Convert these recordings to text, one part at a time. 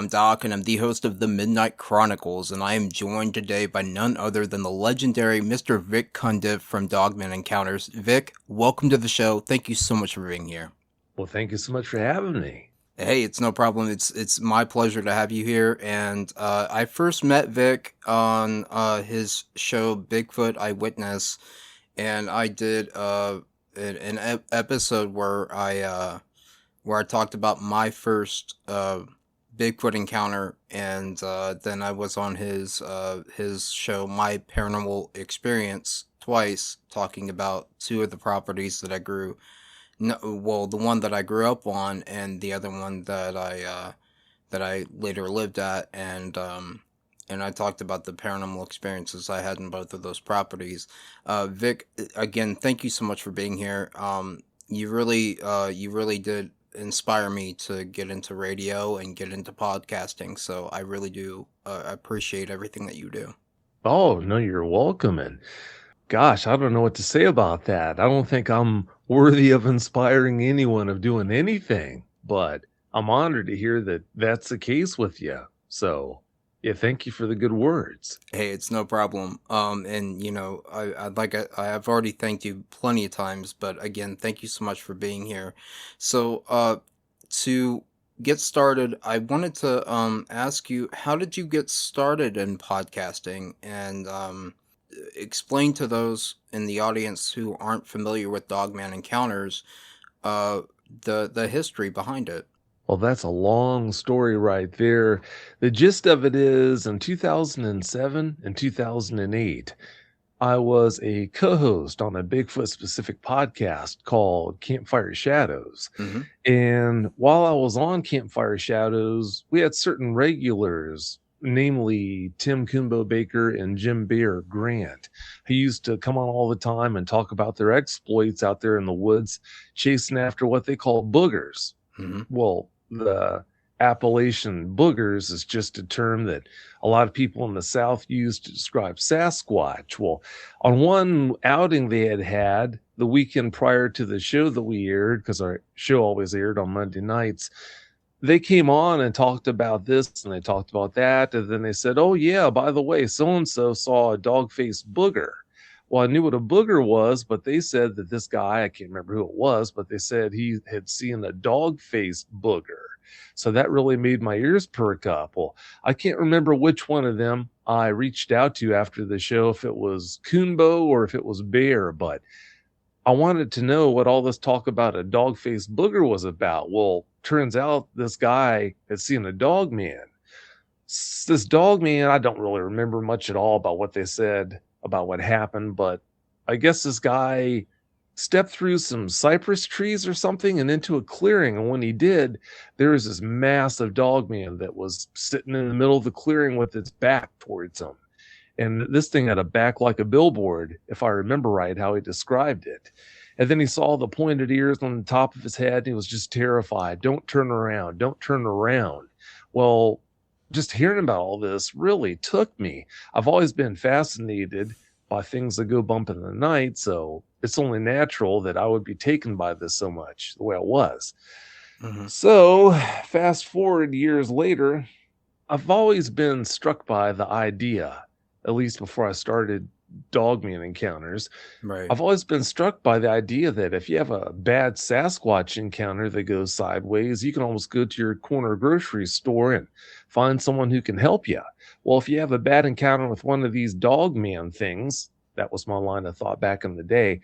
I'm Doc, and I'm the host of the Midnight Chronicles, and I am joined today by none other than the legendary Mr. Vic Cundiff from Dogman Encounters. Vic, welcome to the show. Thank you so much for being here. Well, thank you so much for having me. Hey, it's no problem. It's my pleasure to have you here. And I first met Vic on his show Bigfoot Eyewitness, and I did an episode where I talked about my first Bigfoot encounter, and then I was on his show, My Paranormal Experience, twice, talking about two of the properties that I grew. No, well, the one that I grew up on, and the other one that I later lived at, and I talked about the paranormal experiences I had in both of those properties. Vic, again, thank you so much for being here. You really did inspire me to get into radio and get into podcasting. So I really do appreciate everything that you do. Oh, no, you're welcome. And gosh, I don't know what to say about that. I don't think I'm worthy of inspiring anyone of doing anything, but I'm honored to hear that that's the case with you. So, yeah, thank you for the good words. Hey, it's no problem. And I have already thanked you plenty of times, but again, thank you so much for being here. So, to get started, I wanted to ask you, how did you get started in podcasting, and explain to those in the audience who aren't familiar with Dogman Encounters, uh, the history behind it. Well, that's a long story right there. The gist of it is in 2007 and 2008, I was a co-host on a Bigfoot specific podcast called Campfire Shadows. Mm-hmm. And while I was on Campfire Shadows, we had certain regulars, namely Tim Kumbo Baker and Jim Bear Grant, who used to come on all the time and talk about their exploits out there in the woods, chasing after what they call boogers. Mm-hmm. Well, the appellation boogers is just a term that a lot of people in the South use to describe Sasquatch. Well, on one outing they had the weekend prior to the show that we aired, because our show always aired on Monday nights, they came on and talked about this and they talked about that. And then they said, oh, yeah, by the way, so-and-so saw a dog-faced booger. Well, I knew what a booger was, but they said that this guy, I can't remember who it was, but they said he had seen a dog-faced booger. So that really made my ears perk up. Well, I can't remember which one of them I reached out to after the show, if it was Coonbo or if it was Bear, but I wanted to know what all this talk about a dog-faced booger was about. Well, turns out this guy had seen a dog man. This dog man, I don't really remember much at all about what they said about what happened, but I guess this guy stepped through some cypress trees or something and into a clearing. And when he did, there was this massive dog man that was sitting in the middle of the clearing with its back towards him. And this thing had a back like a billboard, if I remember right, how he described it. And then he saw the pointed ears on the top of his head, and he was just terrified. Don't turn around. Don't turn around. Well, just hearing about all this really took me. I've always been fascinated by things that go bump in the night, so it's only natural that I would be taken by this so much, the way I was. Mm-hmm. So, fast forward years later, I've always been struck by the idea, at least before I started Dogman Encounters. Right. I've always been struck by the idea that if you have a bad Sasquatch encounter that goes sideways, you can almost go to your corner grocery store and find someone who can help you. Well, if you have a bad encounter with one of these Dogman things, that was my line of thought back in the day,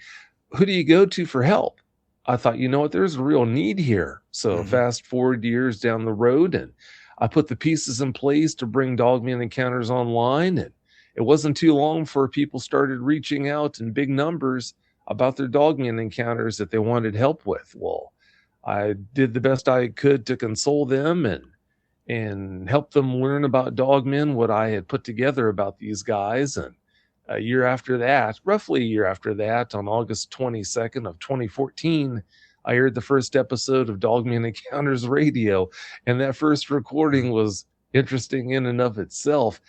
who do you go to for help? I thought, you know what, there's a real need here. So fast forward years down the road, and I put the pieces in place to bring Dogman Encounters online, and it wasn't too long before people started reaching out in big numbers about their Dogman encounters that they wanted help with. Well, I did the best I could to console them and help them learn about Dogmen, what I had put together about these guys. And a year after that, roughly a year after that, on August 22nd of 2014, I aired the first episode of Dogman Encounters Radio. And that first recording was interesting in and of itself.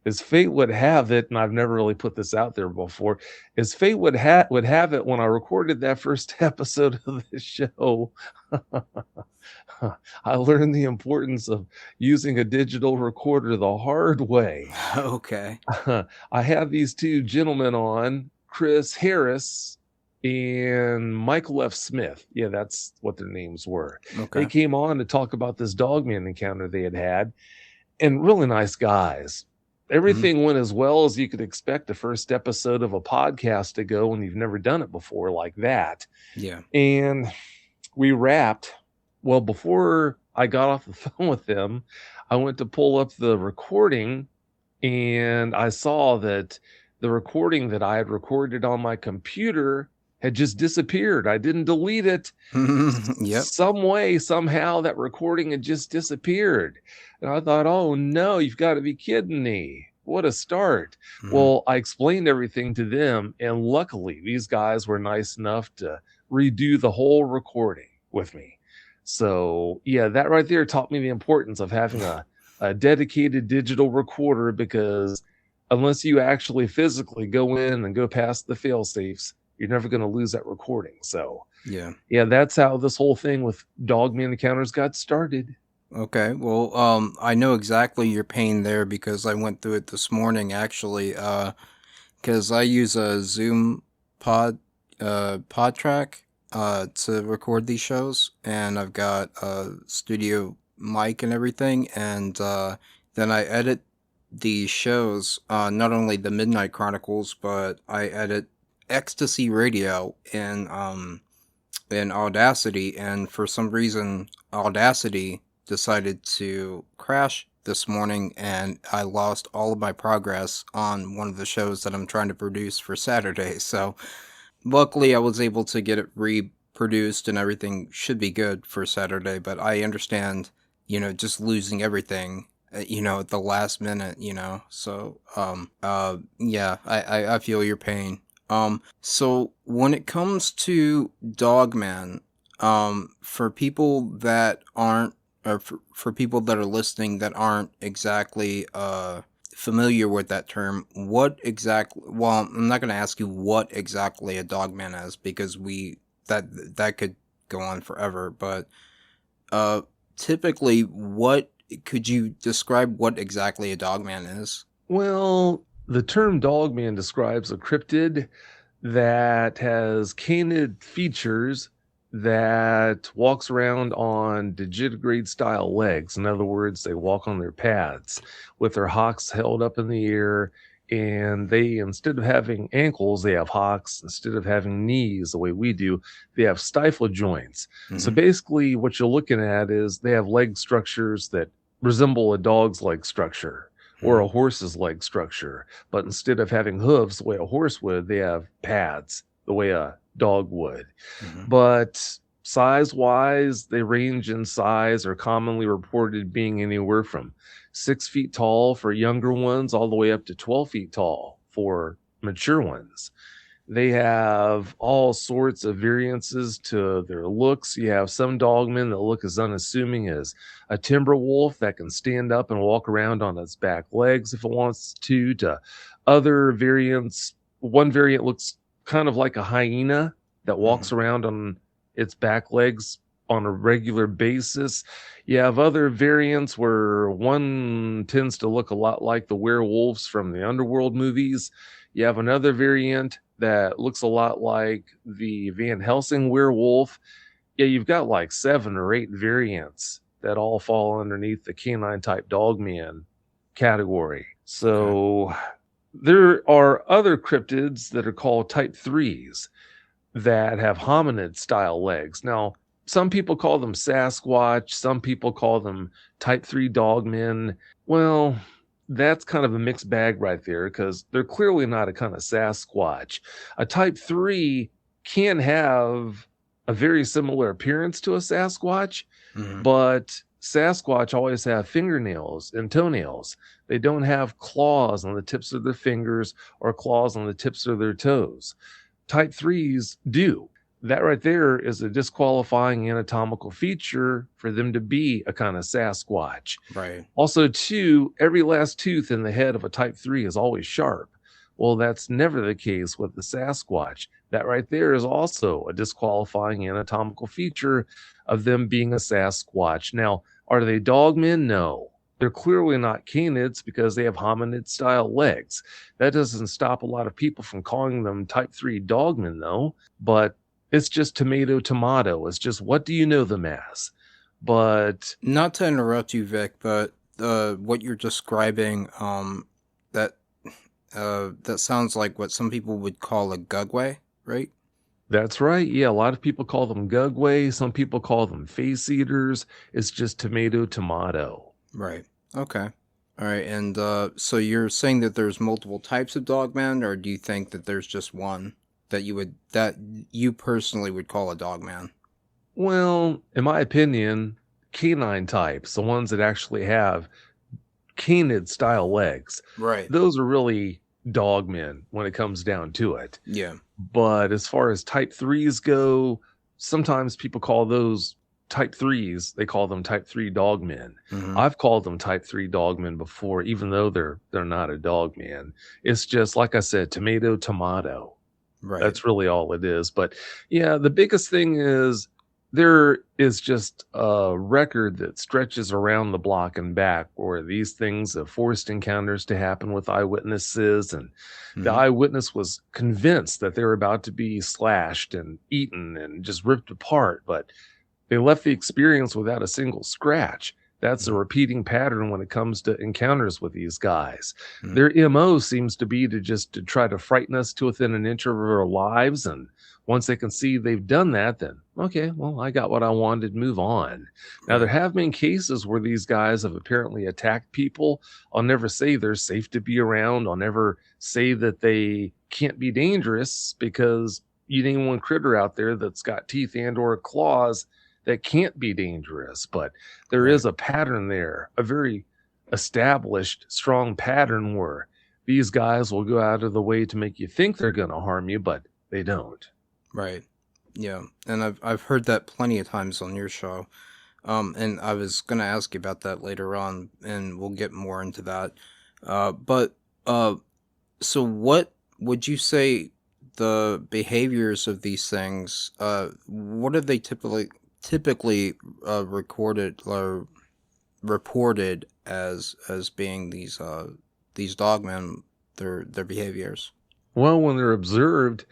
as fate would have it, and I've never really put this out there before, as fate would have it, when I recorded that first episode of the show, I learned the importance of using a digital recorder the hard way. Okay. I have these two gentlemen on, Chris Harris and Michael F. Smith. Yeah, that's what their names were. They Okay. came on to talk about this Dogman encounter they had had, and really nice guys. Hmm. Everything went as well as you could expect a first episode of a podcast to go when you've never done it before like that. Yeah. And we wrapped. Well, before I got off the phone with them, I went to pull up the recording, and I saw that the recording that I had recorded on my computer had just disappeared. I didn't delete it. Yep. Some way, somehow, that recording had just disappeared. And I thought, oh no, you've got to be kidding me. What a start. Hmm. Well, I explained everything to them, and luckily, these guys were nice enough to redo the whole recording with me. So, yeah, that right there taught me the importance of having a dedicated digital recorder, because unless you actually physically go in and go past the fail safes, you're never going to lose that recording. So, Yeah. yeah, that's how this whole thing with Dogman Encounters got started. Okay. Well, I know exactly your pain there because I went through it this morning actually. Because I use a Zoom pod track to record these shows, and I've got a studio mic and everything, and then I edit the shows. Not only the Midnight Chronicles, but I edit Ecstasy Radio in Audacity, and for some reason Audacity decided to crash this morning, and I lost all of my progress on one of the shows that I'm trying to produce for Saturday. So luckily I was able to get it reproduced and everything should be good for Saturday, but I understand, just losing everything, at the last minute, So yeah, I feel your pain. So when it comes to Dogman, for people that aren't, or for people that are listening that aren't exactly familiar with that term, what exactly? Well, I'm not going to ask you what exactly a Dogman is because that could go on forever. But uh, typically, what could you describe what exactly a Dogman is? Well, the term Dogman describes a cryptid that has canid features, that walks around on digitigrade style legs. In other words, they walk on their pads with their hocks held up in the air, and they, instead of having ankles, they have hocks. Instead of having knees the way we do, they have stifle joints. So Mm-hmm. basically what you're looking at is they have leg structures that resemble a dog's leg structure or a horse's leg structure, but instead of having hooves the way a horse would, they have pads the way a dog would. Mm-hmm. But size wise, they range in size, are commonly reported being anywhere from 6 feet tall for younger ones, all the way up to 12 feet tall for mature ones. They have all sorts of variances to their looks. You have some dogmen that look as unassuming as a timber wolf that can stand up and walk around on its back legs if it wants to other variants. One variant looks kind of like a hyena that Mm-hmm. walks around on its back legs on a regular basis. You have other variants where one tends to look a lot like the werewolves from the Underworld movies. You have another variant that looks a lot like the Van Helsing werewolf. Yeah, you've got like 7 or 8 variants that all fall underneath the canine type dogman category. Okay. So there are other cryptids that are called type 3s that have hominid style legs. Now, some people call them Sasquatch, some people call them type 3 dogmen. Well, that's kind of a mixed bag right there, because they're clearly not a kind of Sasquatch. A type 3 can have a very similar appearance to a Sasquatch, Mm-hmm. but Sasquatch always have fingernails and toenails. They don't have claws on the tips of their fingers or claws on the tips of their toes. Type 3s do. that right there is a disqualifying anatomical feature for them to be a kind of Sasquatch. Right. Also, too, every last tooth in the head of a type 3 is always sharp. Well, that's never the case with the Sasquatch. That right there is also a disqualifying anatomical feature of them being a Sasquatch. Now, are they dogmen? No. They're clearly not canids because they have hominid style legs. That doesn't stop a lot of people from calling them type 3 dogmen, though. But it's just tomato, tomato. It's just what do you know them as? But Not to interrupt you, Vic, but what you're describing, that that sounds like what some people would call a gugway, right? that's right. Yeah, a lot of people call them gugway. Some people call them face eaters. It's just tomato, tomato. Right. Okay. All right. And so you're saying that there's multiple types of dogman, or do you think that there's just one that you personally would call a dogman? Well, in my opinion, canine types, the ones that actually have canid style legs, Right. those are really dogmen when it comes down to it. Yeah. But as far as type 3s go, sometimes people call those type 3s, they call them type 3 dogmen. Mm-hmm. I've called them type 3 dogmen before, even though they're not a dogman. It's just like I said, tomato, tomato. Right. That's really all it is. But yeah, the biggest thing is there is just a record that stretches around the block and back where these things have forced encounters to happen with eyewitnesses. And the Mm-hmm. eyewitness was convinced that they were about to be slashed and eaten and just ripped apart, but they left the experience without a single scratch. That's a repeating pattern when it comes to encounters with these guys. Mm-hmm. Their MO seems to be to try to frighten us to within an inch of our lives. And once they can see they've done that, then, okay, well, I got what I wanted, move on. Now, there have been cases where these guys have apparently attacked people. I'll never say they're safe to be around. I'll never say that they can't be dangerous because you name one critter out there that's got teeth and or claws that can't be dangerous. But there is a pattern there, a very established, strong pattern where these guys will go out of the way to make you think they're going to harm you, but they don't. Right. Yeah. And I've heard that plenty of times on your show. And I was gonna ask you about that later on, and we'll get more into that. But so what would you say the behaviors of these things? What are they typically recorded or reported as being these dogmen, their behaviors? Well, when they're observed,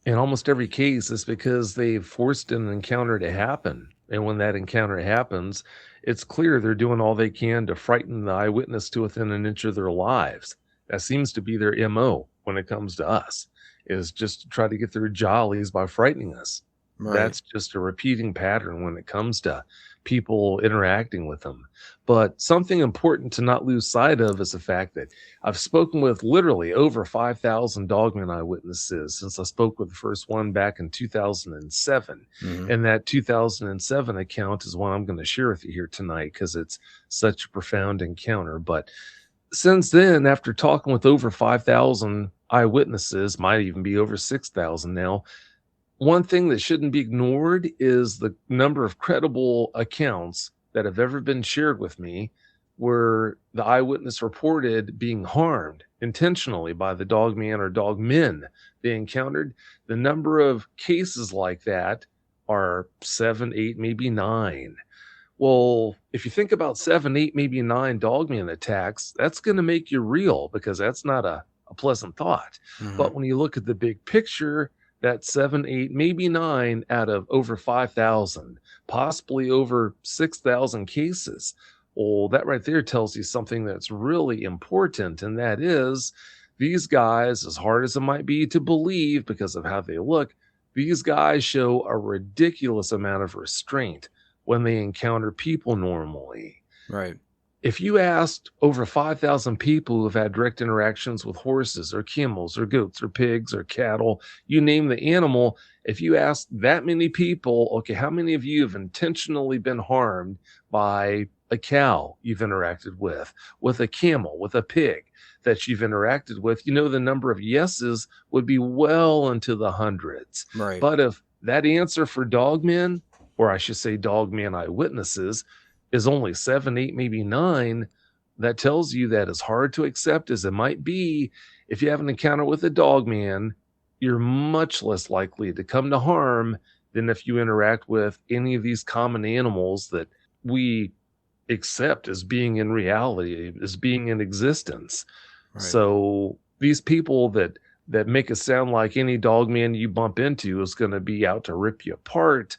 in almost every case, it's because they've forced an encounter to happen. And when that encounter happens, it's clear they're doing all they can to frighten the eyewitness to within an inch of their lives. That seems to be their MO when it comes to us, is just to try to get their jollies by frightening us. Right. That's just a repeating pattern when it comes to people interacting with them. But something important to not lose sight of is the fact that I've spoken with literally over 5,000 dogman eyewitnesses since I spoke with the first one back in 2007. Mhm. And that 2007 account is one I'm going to share with you here tonight because it's such a profound encounter. But since then, after talking with over 5,000 eyewitnesses, might even be over 6,000 now, one thing that shouldn't be ignored is the number of credible accounts that have ever been shared with me where the eyewitness reported being harmed intentionally by the dogman or dogmen they encountered. The number of cases like that are 7, 8, maybe 9. Well, if you think about 7, 8, maybe 9 dogman attacks, that's going to make you real because that's not a pleasant thought. Mhm. But when you look at the big picture, that 7, 8, maybe 9 out of over 5,000, possibly over 6,000 cases. Well, that right there tells you something that's really important, and that is these guys, as hard as it might be to believe because of how they look, these guys show a ridiculous amount of restraint when they encounter people normally. Right. If you asked over 5,000 people who have had direct interactions with horses or camels or goats or pigs or cattle, you name the animal, if you asked that many people, okay, how many of you have intentionally been harmed by a cow you've interacted with a camel, with a pig that you've interacted with, the number of yeses would be well into the hundreds. Right. But if that answer for dogmen, or I should say dogman eyewitnesses, is only 7, 8, maybe 9. That tells you that as hard to accept as it might be, if you have an encounter with a dogman, you're much less likely to come to harm than if you interact with any of these common animals that we accept as being in reality, as being in existence. Right. So these people that make it sound like any dogman you bump into is going to be out to rip you apart,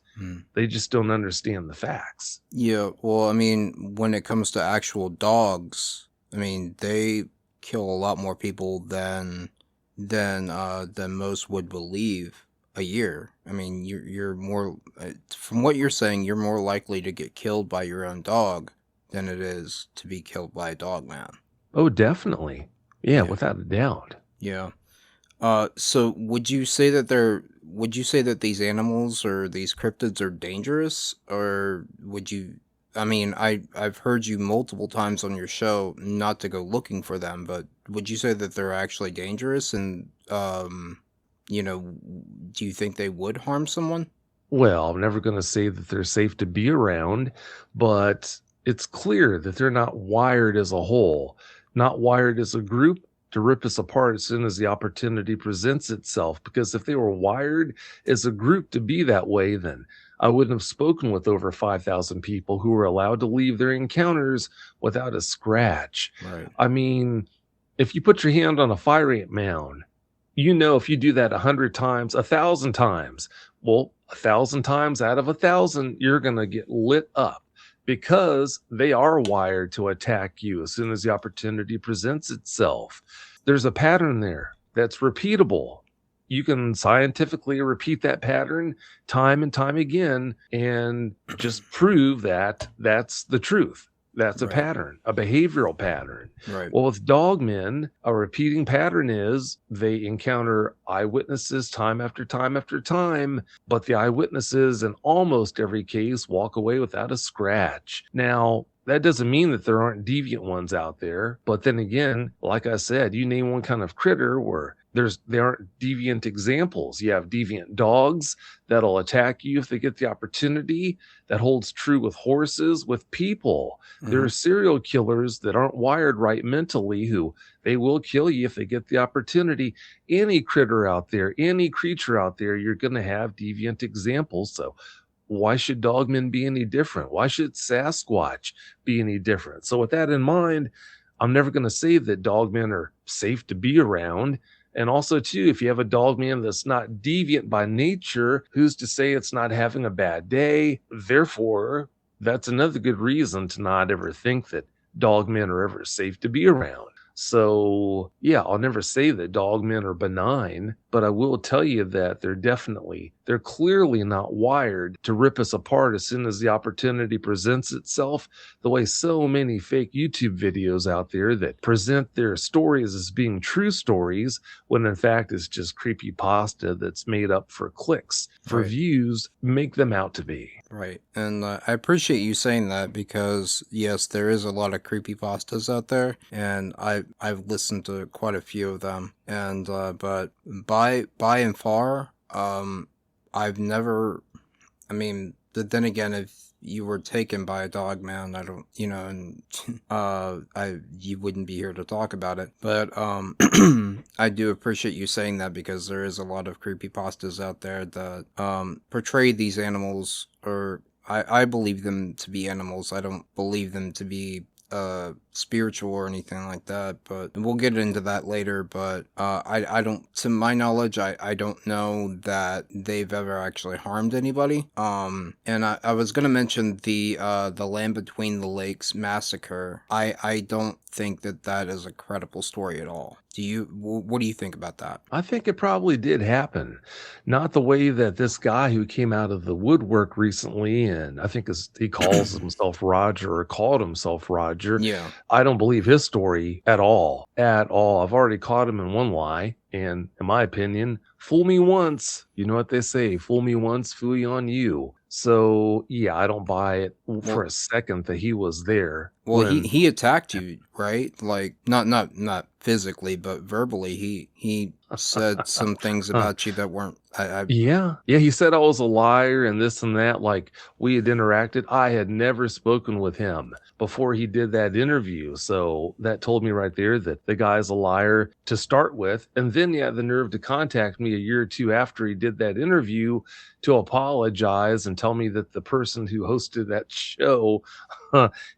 they just don't understand the facts. Yeah, well, I mean, when it comes to actual dogs, I mean, they kill a lot more people than most would believe a year. I mean, you're more from what you're saying, you're more likely to get killed by your own dog than it is to be killed by a dog man. Oh, definitely. Yeah, Yeah. without a doubt. Yeah. So would you say that these animals or these cryptids are dangerous, or would you? I mean, I've heard you multiple times on your show not to go looking for them, but would you say that they're actually dangerous? And you know, do you think they would harm someone? Well, I'm never going to say that they're safe to be around, but it's clear that they're not wired as a whole, not wired as a group to rip us apart as soon as the opportunity presents itself. Because if they were wired as a group to be that way, then I wouldn't have spoken with over 5,000 people who were allowed to leave their encounters without a scratch. Right. I mean, if you put your hand on a fire ant mound, you know, if you do that 100 times, 1,000 times, well, 1,000 times out of 1,000, you're going to get lit up because they are wired to attack you as soon as the opportunity presents itself. There's a pattern there that's repeatable. You can scientifically repeat that pattern time and time again and just prove that that's the truth. That's a Right. pattern, a behavioral pattern. Right. Well, with dogmen, a repeating pattern is they encounter eyewitnesses time after time after time, but the eyewitnesses in almost every case walk away without a scratch. Now, that doesn't mean that there aren't deviant ones out there, but then again, like I said, you name one kind of critter where there aren't deviant examples. You have deviant dogs that'll attack you if they get the opportunity. That holds true with horses, with people. There are serial killers that aren't wired right mentally who they will kill you if they get the opportunity. Any critter out there, any creature out there, you're going to have deviant examples. So why should dogmen be any different? Why should Sasquatch be any different? So with that in mind, I'm never going to say that dogmen are safe to be around. And also, too, if you have a dogman that's not deviant by nature, who's to say it's not having a bad day? Therefore, that's another good reason to not ever think that dogmen are ever safe to be around. So, yeah, I'll never say that dogmen are benign, but I will tell you that they're clearly not wired to rip us apart as soon as the opportunity presents itself, the way so many fake YouTube videos out there that present their stories as being true stories, when in fact it's just creepypasta that's made up for clicks, for Right. views, make them out to be. Right. And I appreciate you saying that because yes, there is a lot of creepypastas out there, and I've listened to quite a few of them. And but by and far, I've never. I mean, but then again, if you were taken by a dog man, I don't, and you wouldn't be here to talk about it. But I do appreciate you saying that because there is a lot of creepypastas out there that portray these animals, or I believe them to be animals. I don't believe them to be spiritual or anything like that, but we'll get into that later. But I don't, to my knowledge, I don't know that they've ever actually harmed anybody. And I was gonna mention the Land Between the Lakes massacre. I don't think that is a credible story at all. What do you think about that? I think it probably did happen. Not the way that this guy who came out of the woodwork recently, and I think he calls himself Roger, or called himself Roger. Yeah. I don't believe his story at all. At all. I've already caught him in one lie. And in my opinion, fool me once, you know what they say, fool me once, fool you on you. So yeah, I don't buy it for Well, a second that he was there well, he when he attacked you, right? Like not physically, but verbally. He said some things about you that weren't. I Yeah. Yeah, he said I was a liar and this and that, like, we had interacted. I had never spoken with him before he did that interview, so that told me right there that the guy's a liar to start with, and then he had the nerve to contact me a year or 2 after he did that interview to apologize and tell me that the person who hosted that show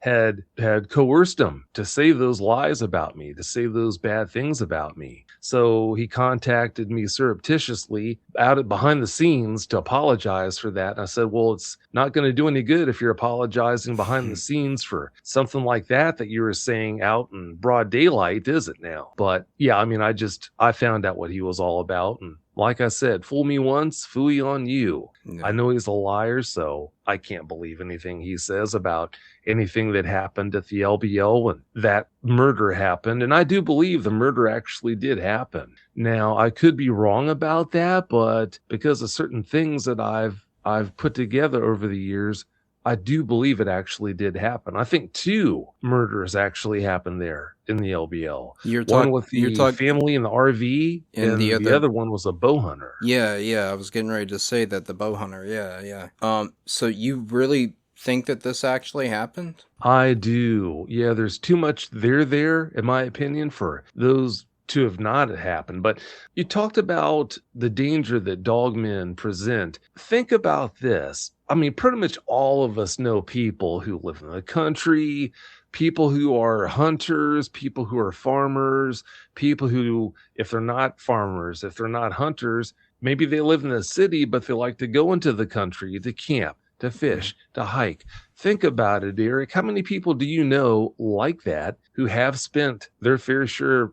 had coerced him to say those lies about me, to say those bad things about me. So he contacted me surreptitiously out behind the scenes to apologize for that. And I said, well, it's not going to do any good if you're apologizing behind the scenes for something like that you were saying out in broad daylight, is it now? But yeah, I mean, I found out what he was all about. And like I said, fool me once, fool you on you. I no. know he's a liar, so I can't believe anything he says about anything that happened at the LBO when that murder happened. And I do believe the murder actually did happen. Now, I could be wrong about that, but because of certain things that I've put together over the years, I do believe it actually did happen. I think 2 murders actually happened there in the LBL. One with You're the talk family in the RV, and the and the other. other one was a bow hunter. Yeah, yeah. I was getting ready to say that the bow hunter. Yeah, yeah. So you really think that this actually happened? I do. Yeah, there's too much there, in my opinion, for those to have not happened. But you talked about the danger that dogmen present. Think about this. I mean, pretty much all of us know people who live in the country, people who are hunters, people who are farmers, people who, if they're not farmers, if they're not hunters, maybe they live in the city, but they like to go into the country to camp, to Mhm. fish, to hike. Think about it, Eric. How many people do you know like that who have spent their fair share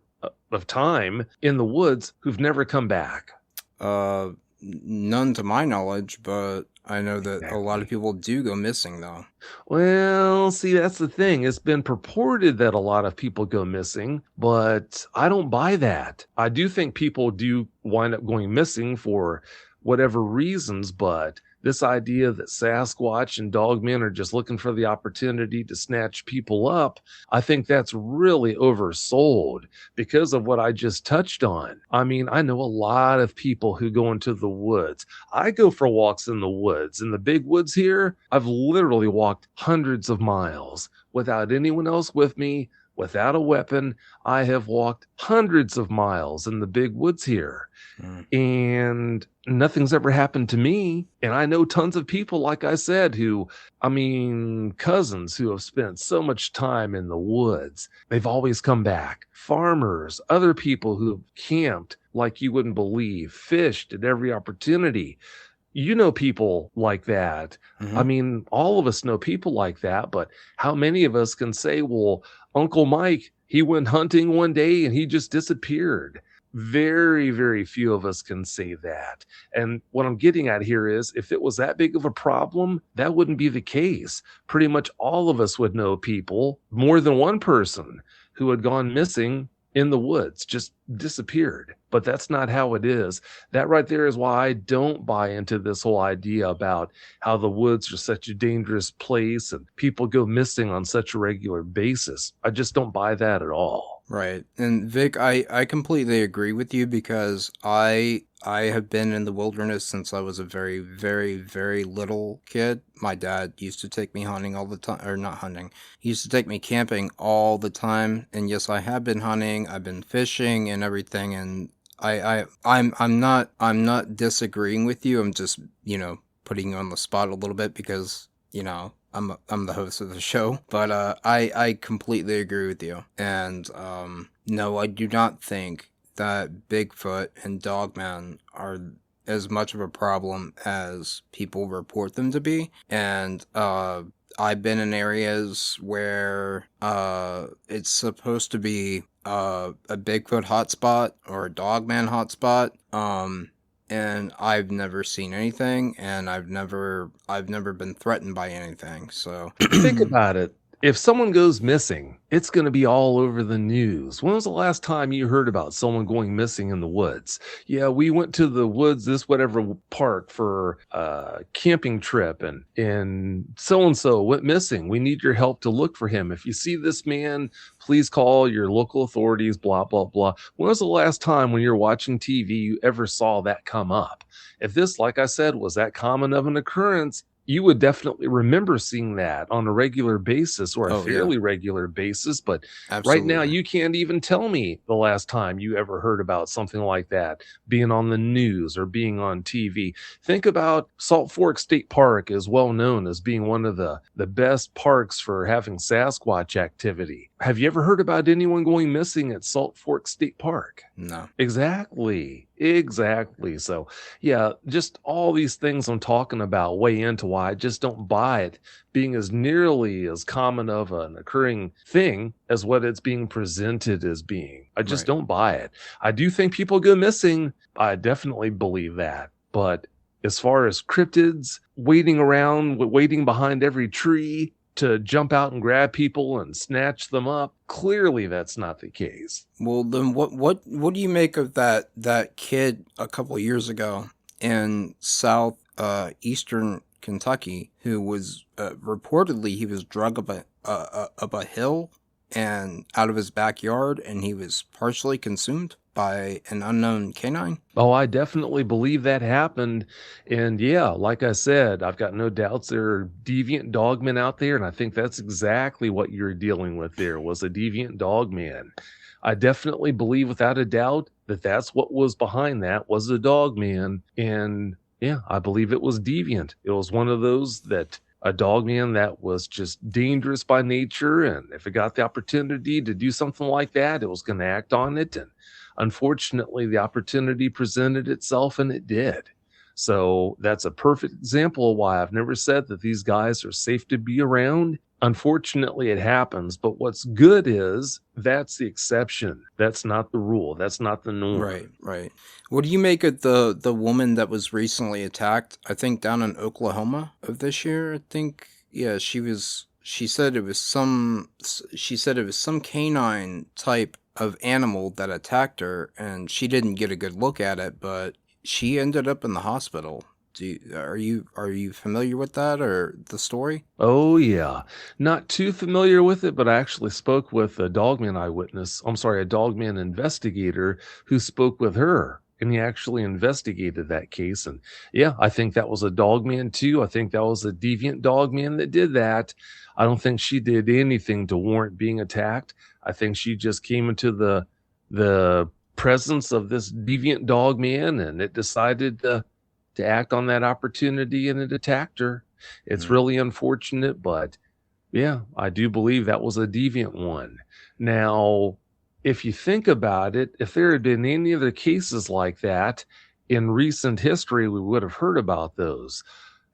of time in the woods who've never come back? None to my knowledge, but I know that a lot of Exactly. people do go missing though. Well, see, that's the thing. It's been purported that a lot of people go missing, but I don't buy that. I do think people do wind up going missing for whatever reasons, but this idea that Sasquatch and dogmen are just looking for the opportunity to snatch people up, I think that's really oversold because of what I just touched on. I mean, I know a lot of people who go into the woods. I go for walks in the woods. In the big woods here, I've literally walked hundreds of miles without anyone else with me, without a weapon. I have walked hundreds of miles in the big woods here, Mm. and nothing's ever happened to me. And I know tons of people, like I said, who, I mean, cousins who have spent so much time in the woods. They've always come back. Farmers, other people who have camped like you wouldn't believe, fished at every opportunity. You know people like that. I Hmm. mean, all of us know people like that, but how many of us can say, well, Uncle Mike, he went hunting one day and he just disappeared? Very, very few of us can say that. And what I'm getting at here is if it was that big of a problem, that wouldn't be the case. Pretty much all of us would know people, more than one person, who had gone missing in the woods, just disappeared. But that's not how it is. That right there is why I don't buy into this whole idea about how the woods are such a dangerous place and people go missing on such a regular basis. I just don't buy that at all. Right. And Vic, I completely agree with you because I have been in the wilderness since I was a very, very, very little kid. My dad used to take me hunting all the time, or not hunting. He used to take me camping all the time. And yes, I have been hunting. I've been fishing and everything. And I'm not disagreeing with you. I'm just, putting you on the spot a little bit because, I'm the host of the show, but I completely agree with you. And no, I do not think that Bigfoot and Dogman are as much of a problem as people report them to be. And I've been in areas where it's supposed to be a Bigfoot hotspot or a Dogman hotspot. And I've never seen anything, and I've never been threatened by anything. So, Think about it. If someone goes missing, it's going to be all over the news. When was the last time you heard about someone going missing in the woods? Yeah, we went to the woods, this whatever park for a camping trip, and so and so went missing. We need your help to look for him. If you see this man, please call your local authorities, blah, blah, blah. When was the last time when you're watching TV you ever saw that come up? If this, like I said, was that common of an occurrence, you would definitely remember seeing that on a regular basis or a Oh yeah, fairly regular basis. But right now, absolutely. you can't even tell me the last time you ever heard about something like that being on the news or being on TV. Think about Salt Fork State Park is well known as being one of the best parks for having Sasquatch activity. Have you ever heard about anyone going missing at Salt Fork State Park? No. Exactly. Exactly. So, yeah, just all these things I'm talking about weigh into why I just don't buy it being as nearly as common of an occurring thing as what it's being presented as being. I just Right. don't buy it. I do think people go missing. I definitely believe that. But as far as cryptids waiting around, waiting behind every tree to jump out and grab people and snatch them up, clearly that's not the case. Well, then what do you make of that kid a couple of years ago in South Eastern Kentucky who was reportedly he was drug up a hill and out of his backyard, and he was partially consumed by an unknown canine? Oh, I definitely believe that happened. And yeah, like I said, I've got no doubts there are deviant dogmen out there. And I think that's exactly what you're dealing with there was a deviant dogman. I definitely believe without a doubt that that's what was behind that was a dogman. And yeah, I believe it was deviant. It was one of those that a dogman that was just dangerous by nature. And if it got the opportunity to do something like that, it was going to act on it. And unfortunately, the opportunity presented itself and it did. So that's a perfect example of why I've never said that these guys are safe to be around. Unfortunately, it happens. But what's good is that's the exception. That's not the rule. That's not the norm. Right, right. What do you make of the woman that was recently attacked? I think down in Oklahoma of this year. I think yeah, she was. She said it was some. She said it was some canine type of animal that attacked her, and she didn't get a good look at it, but she ended up in the hospital. Are you familiar with that or the story? Oh, yeah. Not too familiar with it, but I actually spoke with a Dogman eyewitness. I'm sorry, a Dogman investigator who spoke with her. And he actually investigated that case. And yeah, I think that was a dogman too. I think that was a deviant dogman that did that. I don't think she did anything to warrant being attacked. I think she just came into the presence of this deviant dogman and it decided to act on that opportunity and it attacked her. It's Mm, really unfortunate, but yeah, I do believe that was a deviant one. Now, if you think about it, if there had been any other cases like that in recent history, we would have heard about those,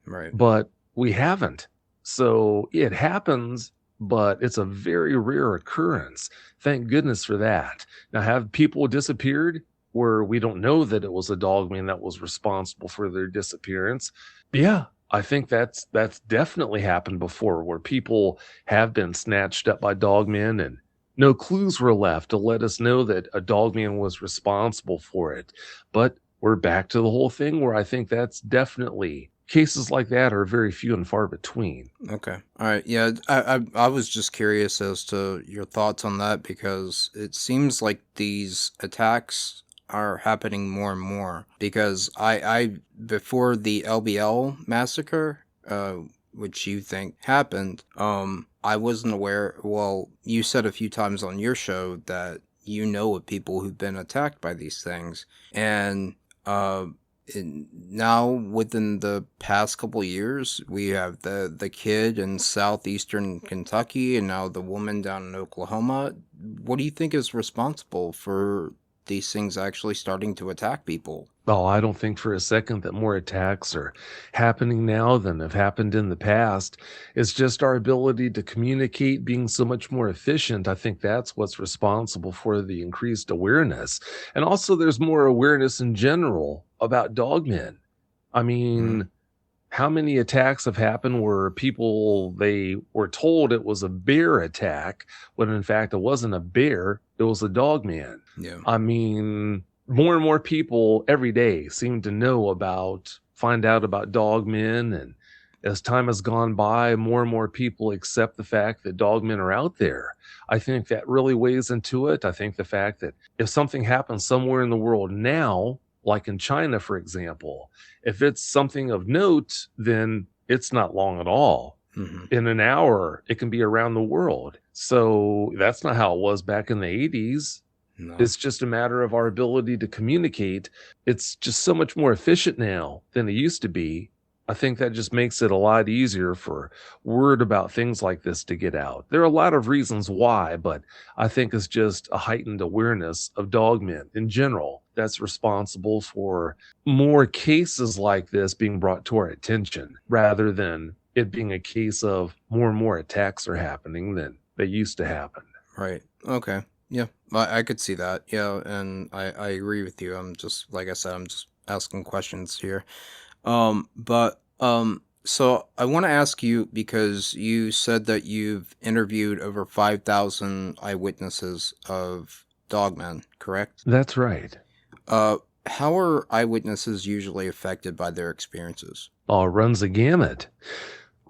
right. but we haven't. So it happens, but it's a very rare occurrence. Thank goodness for that. Now, have people disappeared where we don't know that it was a dogman that was responsible for their disappearance? Yeah, I think that's definitely happened before where people have been snatched up by dogmen and no clues were left to let us know that a dogman was responsible for it. But we're back to the whole thing where I think that's definitely cases like that are very few and far between. Okay. All right. Yeah, I was just curious as to your thoughts on that because it seems like these attacks are happening more and more because I before the LBL massacre, which you think happened, I wasn't aware. Well, you said a few times on your show that you know of people who've been attacked by these things, and uh now within the past couple years we have the kid in southeastern Kentucky and now the woman down in Oklahoma. What do you think is responsible for these things actually starting to attack people? Oh, I don't think for a second that more attacks are happening now than have happened in the past. It's just our ability to communicate being so much more efficient. I think that's what's responsible for the increased awareness. And also, there's more awareness in general about dogmen. I Hmm. mean, how many attacks have happened where people, they were told it was a bear attack when in fact it wasn't a bear, it was a dogman. Yeah. I mean, more and more people every day seem to find out about dogmen, and as time has gone by, more and more people accept the fact that dogmen are out there. I think that really weighs into it. I think the fact that if something happens somewhere in the world now, like in China, for example, if it's something of note, then it's not long at all. Hmm. In an hour, it can be around the world. So that's not how it was back in the 80s. No. It's just a matter of our ability to communicate. It's just so much more efficient now than it used to be. I think that just makes it a lot easier for word about things like this to get out. There are a lot of reasons why, but I think it's just a heightened awareness of dogmen in general that's responsible for more cases like this being brought to our attention, rather than it being a case of more and more attacks are happening than they used to happen. Right. Okay. Yeah. I could see that. Yeah. And I agree with you. I'm just, like I said, I'm just asking questions here. So I want to ask you, because you said that you've interviewed over 5,000 eyewitnesses of dogmen, correct? That's right. Uh, how are eyewitnesses usually affected by their experiences? Runs a gamut.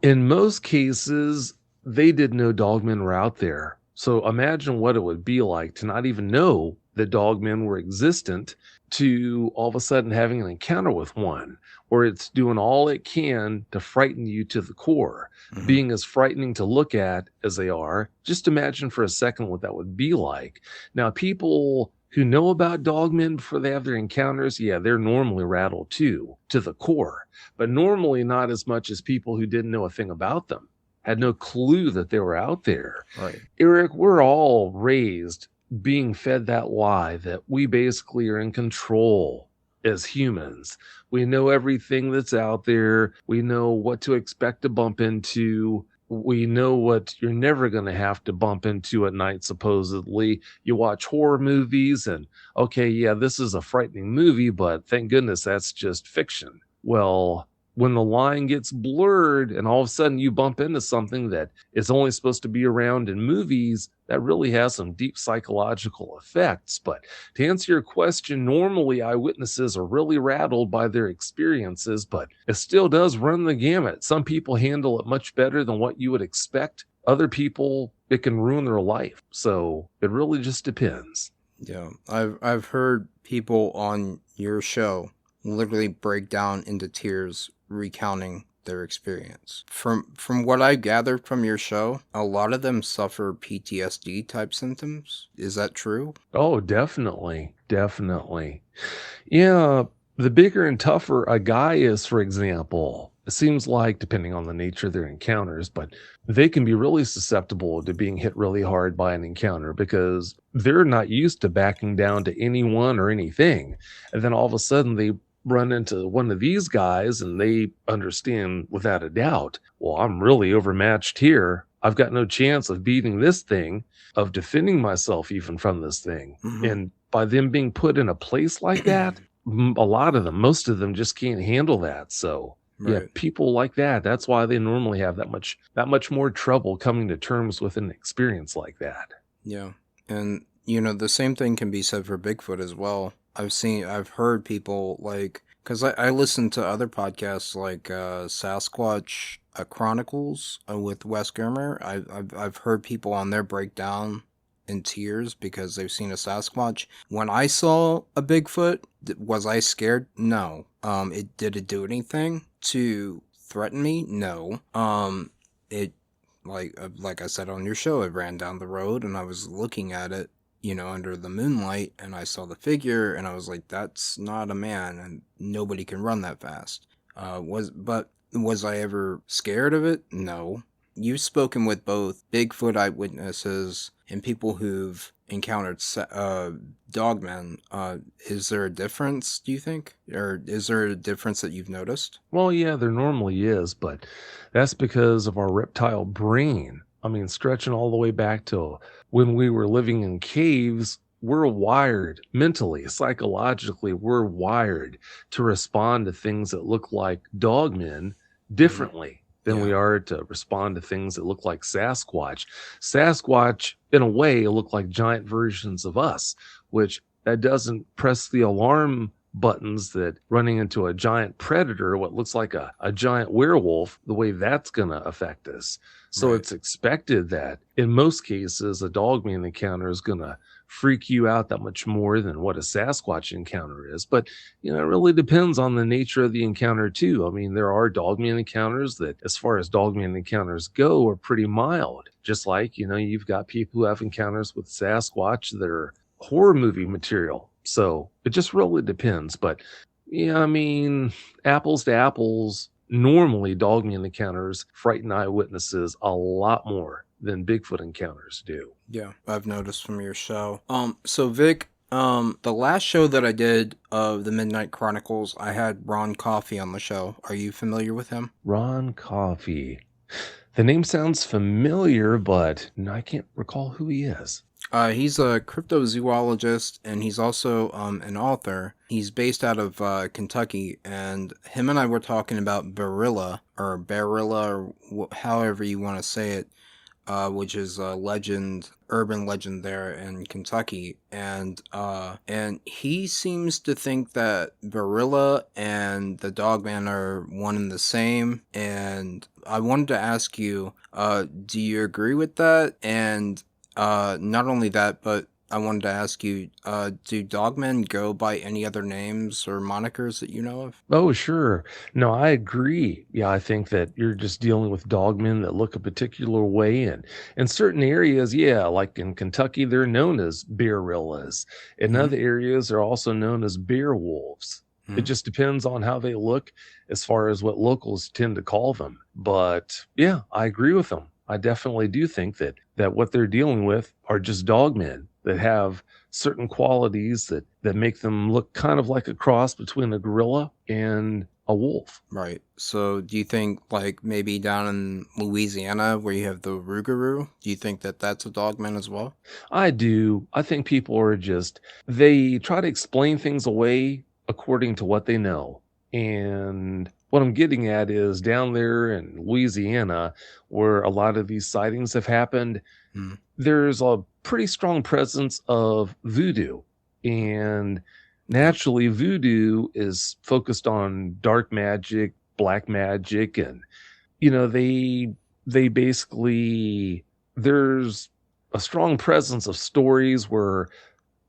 In most cases, they didn't know dogmen were out there. So imagine what it would be like to not even know that dogmen were existent, to all of a sudden having an encounter with one, or it's doing all it can to frighten you to the core, Hmm. being as frightening to look at as they are. Just imagine for a second what that would be like. Now, people who know about dogmen before they have their encounters, yeah, they're normally rattled too, to the core, but normally not as much as people who didn't know a thing about them, had no clue that they were out there. Right. Eric, we're all raised being fed that lie that we basically are in control as humans. We know everything that's out there. We know what to expect to bump into. We know what you're never going to have to bump into at night, supposedly. You watch horror movies and, okay, yeah, this is a frightening movie, but thank goodness that's just fiction. Well, when the line gets blurred and all of a sudden you bump into something that is only supposed to be around in movies, that really has some deep psychological effects. But to answer your question, normally eyewitnesses are really rattled by their experiences, but it still does run the gamut. Some people handle it much better than what you would expect. Other people, it can ruin their life. So it really just depends. Yeah. I've heard people on your show literally break down into tears recounting their experience. From what I gathered from your show, a lot of them suffer PTSD type symptoms. Is that true? Oh, definitely. Definitely. Yeah, the bigger and tougher a guy is, for example, it seems like, depending on the nature of their encounters, but they can be really susceptible to being hit really hard by an encounter because they're not used to backing down to anyone or anything. And then all of a sudden they run into one of these guys and they understand without a doubt, well, I'm really overmatched here. I've got no chance of beating this thing, of defending myself even from this thing. Hmm. And by them being put in a place like that, a lot of them, most of them just can't handle that. So yeah, Right. people like that, that's why they normally have that much more trouble coming to terms with an experience like that. Yeah. And the same thing can be said for Bigfoot as well. I've heard people like, because I listen to other podcasts like Sasquatch Chronicles with Wes Germer. I've heard people on there break down in tears because they've seen a Sasquatch. When I saw a Bigfoot, was I scared? No. Did it do anything to threaten me? No. It like I said on your show, it ran down the road and I was looking at it, under the moonlight, and I saw the figure and I was like, that's not a man and nobody can run that fast. Was I ever scared of it? No. You've spoken with both Bigfoot eyewitnesses and people who've encountered dogmen. Is there a difference, do you think? Or is there a difference that you've noticed? Well, yeah, there normally is, but that's because of our reptile brain. I mean, stretching all the way back to when we were living in caves, we're wired mentally, psychologically, we're wired to respond to things that look like dogmen Hmm. differently than we Yeah. are to respond to things that look like Sasquatch. Sasquatch, in a way, look like giant versions of us, which that doesn't press the alarm buttons that running into a giant predator, what looks like a giant werewolf, the way that's going to affect us. So Right. it's expected that in most cases, a Dogman encounter is going to freak you out that much more than what a Sasquatch encounter is. But, it really depends on the nature of the encounter, too. I mean, there are Dogman encounters that, as far as Dogman encounters go, are pretty mild. Just like, you've got people who have encounters with Sasquatch that are horror movie material. So it just really depends. But yeah, I mean, apples to apples, normally Dogman encounters frighten eyewitnesses a lot more than Bigfoot encounters do. Yeah, I've noticed from your show. So Vic, the last show that I did of the Midnight Chronicles, I had Ron Coffey on the show. Are you familiar with him? Ron Coffey. The name sounds familiar, but no, I can't recall who he is. He's a cryptozoologist and he's also an author. He's based out of Kentucky, and him and I were talking about Barilla, or however you want to say it, which is a legend, urban legend there in Kentucky, and he seems to think that Barilla and the Dogman are one and the same. And I wanted to ask you, do you agree with that? And not only that, but I wanted to ask you, do Dogmen go by any other names or monikers that you know of? Oh, sure. No, I agree. Yeah, I think that you're just dealing with dogmen that look a particular way. And in certain areas, yeah, like in Kentucky, they're known as bearillas. In Hmm. other areas, they're also known as bear wolves. It Hmm. just depends on how they look as far as what locals tend to call them. But yeah, I agree with them. I definitely do think that what they're dealing with are just dogmen that have certain qualities that make them look kind of like a cross between a gorilla and a wolf. Right. So, do you think, like, maybe down in Louisiana where you have the Rougarou, do you think that that's a Dogman as well? I do. I think people are just they try to explain things away according to what they know. And what I'm getting at is down there in Louisiana, where a lot of these sightings have happened, Hmm. there's a pretty strong presence of voodoo. And Yep. naturally, voodoo is focused on dark magic, black magic, and they basically there's a strong presence of stories where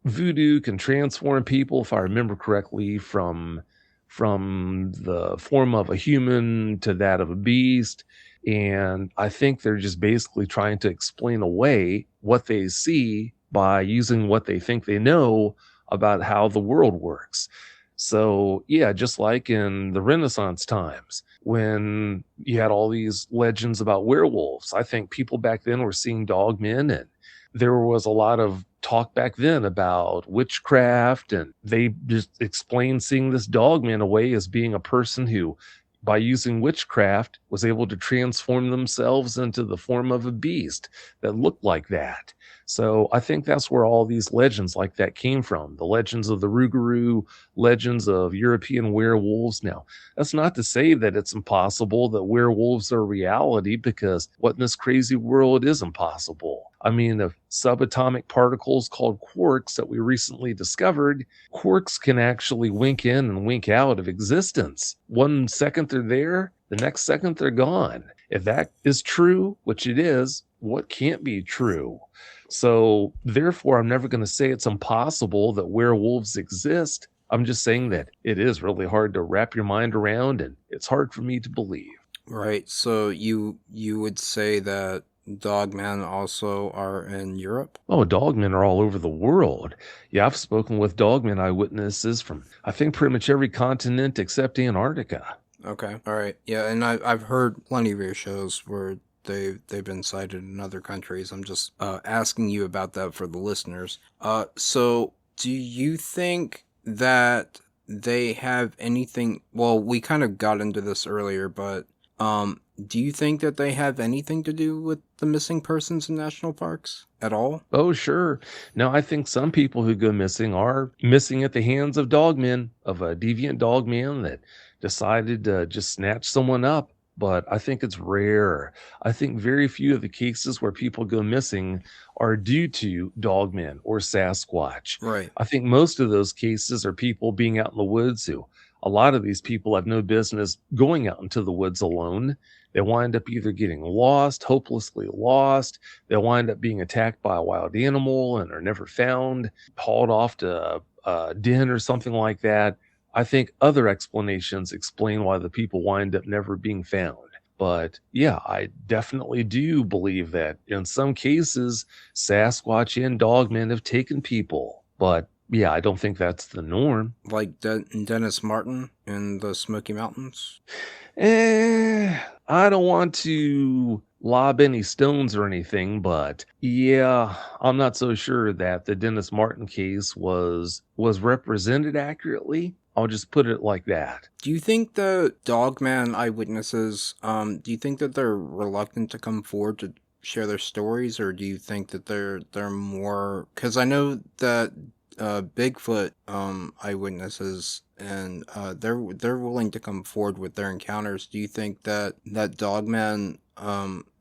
voodoo can transform people, if I remember correctly, from the form of a human to that of a beast. And I think they're just basically trying to explain away what they see by using what they think they know about how the world works. So, yeah, just like in the Renaissance times, when you had all these legends about werewolves, I think people back then were seeing dogmen, and there was a lot of talk back then about witchcraft, and they just explained seeing this dogman away as being a person who, by using witchcraft, was able to transform themselves into the form of a beast that looked like that. So I think that's where all these legends like that came from. The legends of the Rougarou, legends of European werewolves. Now, that's not to say that it's impossible that werewolves are reality, because what in this crazy world is impossible? I mean, the subatomic particles called quarks that we recently discovered, quarks can actually wink in and wink out of existence. 1 second they're there, the next second they're gone. If that is true, which it is, what can't be true? So, therefore, I'm never going to say it's impossible that werewolves exist. I'm just saying that it is really hard to wrap your mind around, and it's hard for me to believe. Right. So, you would say that Dogmen also are in Europe? Oh, dogmen are all over the world. Yeah, I've spoken with dogmen eyewitnesses from, I think, pretty much every continent except Antarctica. Okay. All right. Yeah, and I've heard plenty of your shows where they've been cited in other countries. I'm just asking you about that for the listeners. So do you think that they have anything? Well, we kind of got into this earlier, but do you think that they have anything to do with the missing persons in national parks at all? Oh, sure. Now, I think some people who go missing are missing at the hands of dogmen, of a deviant dogman that decided to just snatch someone up. but I think it's rare. I think very few of the cases where people go missing are due to dogmen or Sasquatch. Right. I think most of those cases are people being out in the woods who a lot of these people have no business going out into the woods alone. They wind up either getting lost, hopelessly lost. They wind up being attacked by a wild animal and are never found, hauled off to a den or something like that. I think other explanations explain why the people wind up never being found. But yeah, I definitely do believe that in some cases, Sasquatch and dogmen have taken people. But yeah, I don't think that's the norm. Like Dennis Martin in the Smoky Mountains? I don't want to lob any stones or anything, but yeah, I'm not so sure that the Dennis Martin case was represented accurately. I'll just put it like that. Do you think the Dogman eyewitnesses, do you think that they're reluctant to come forward to share their stories, or do you think that they're more? Because I know that Bigfoot eyewitnesses and they're willing to come forward with their encounters. Do you think that Dogman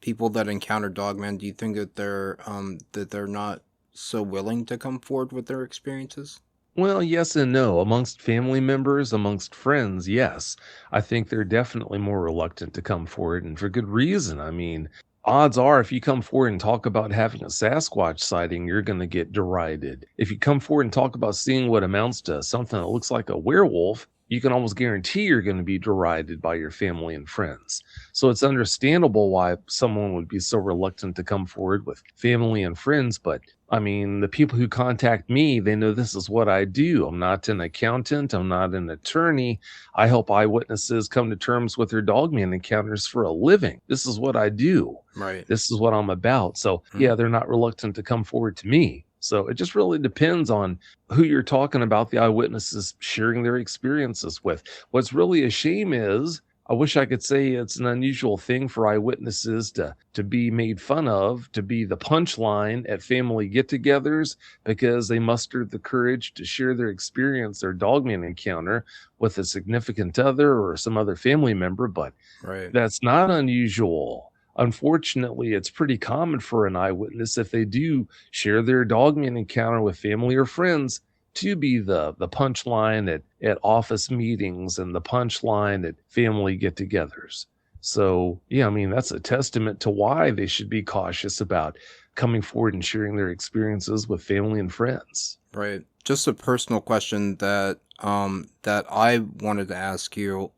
people that encounter Dogman, do you think that they're not so willing to come forward with their experiences? Well, yes and no. Amongst family members, amongst friends, yes. I think they're definitely more reluctant to come forward, and for good reason. I mean, odds are if you come forward and talk about having a Sasquatch sighting, you're going to get derided. If you come forward and talk about seeing what amounts to something that looks like a werewolf, you can almost guarantee you're going to be derided by your family and friends. So it's understandable why someone would be so reluctant to come forward with family and friends. But I mean, the people who contact me, they know this is what I do. I'm not an accountant. I'm not an attorney. I help eyewitnesses come to terms with their dogman encounters for a living. This is what I do. Right. This is what I'm about. So yeah, they're not reluctant to come forward to me. So it just really depends on who you're talking about, the eyewitnesses sharing their experiences with. What's really a shame is I wish I could say it's an unusual thing for eyewitnesses to be made fun of, to be the punchline at family get-togethers because they mustered the courage to share their experience, their dogman encounter with a significant other or some other family member, but Right. that's not unusual. Unfortunately, it's pretty common for an eyewitness, if they do share their dogman encounter with family or friends, to be the punchline at office meetings and the punchline at family get-togethers. So, yeah, I mean, that's a testament to why they should be cautious about coming forward and sharing their experiences with family and friends. Right. Just a personal question that I wanted to ask you,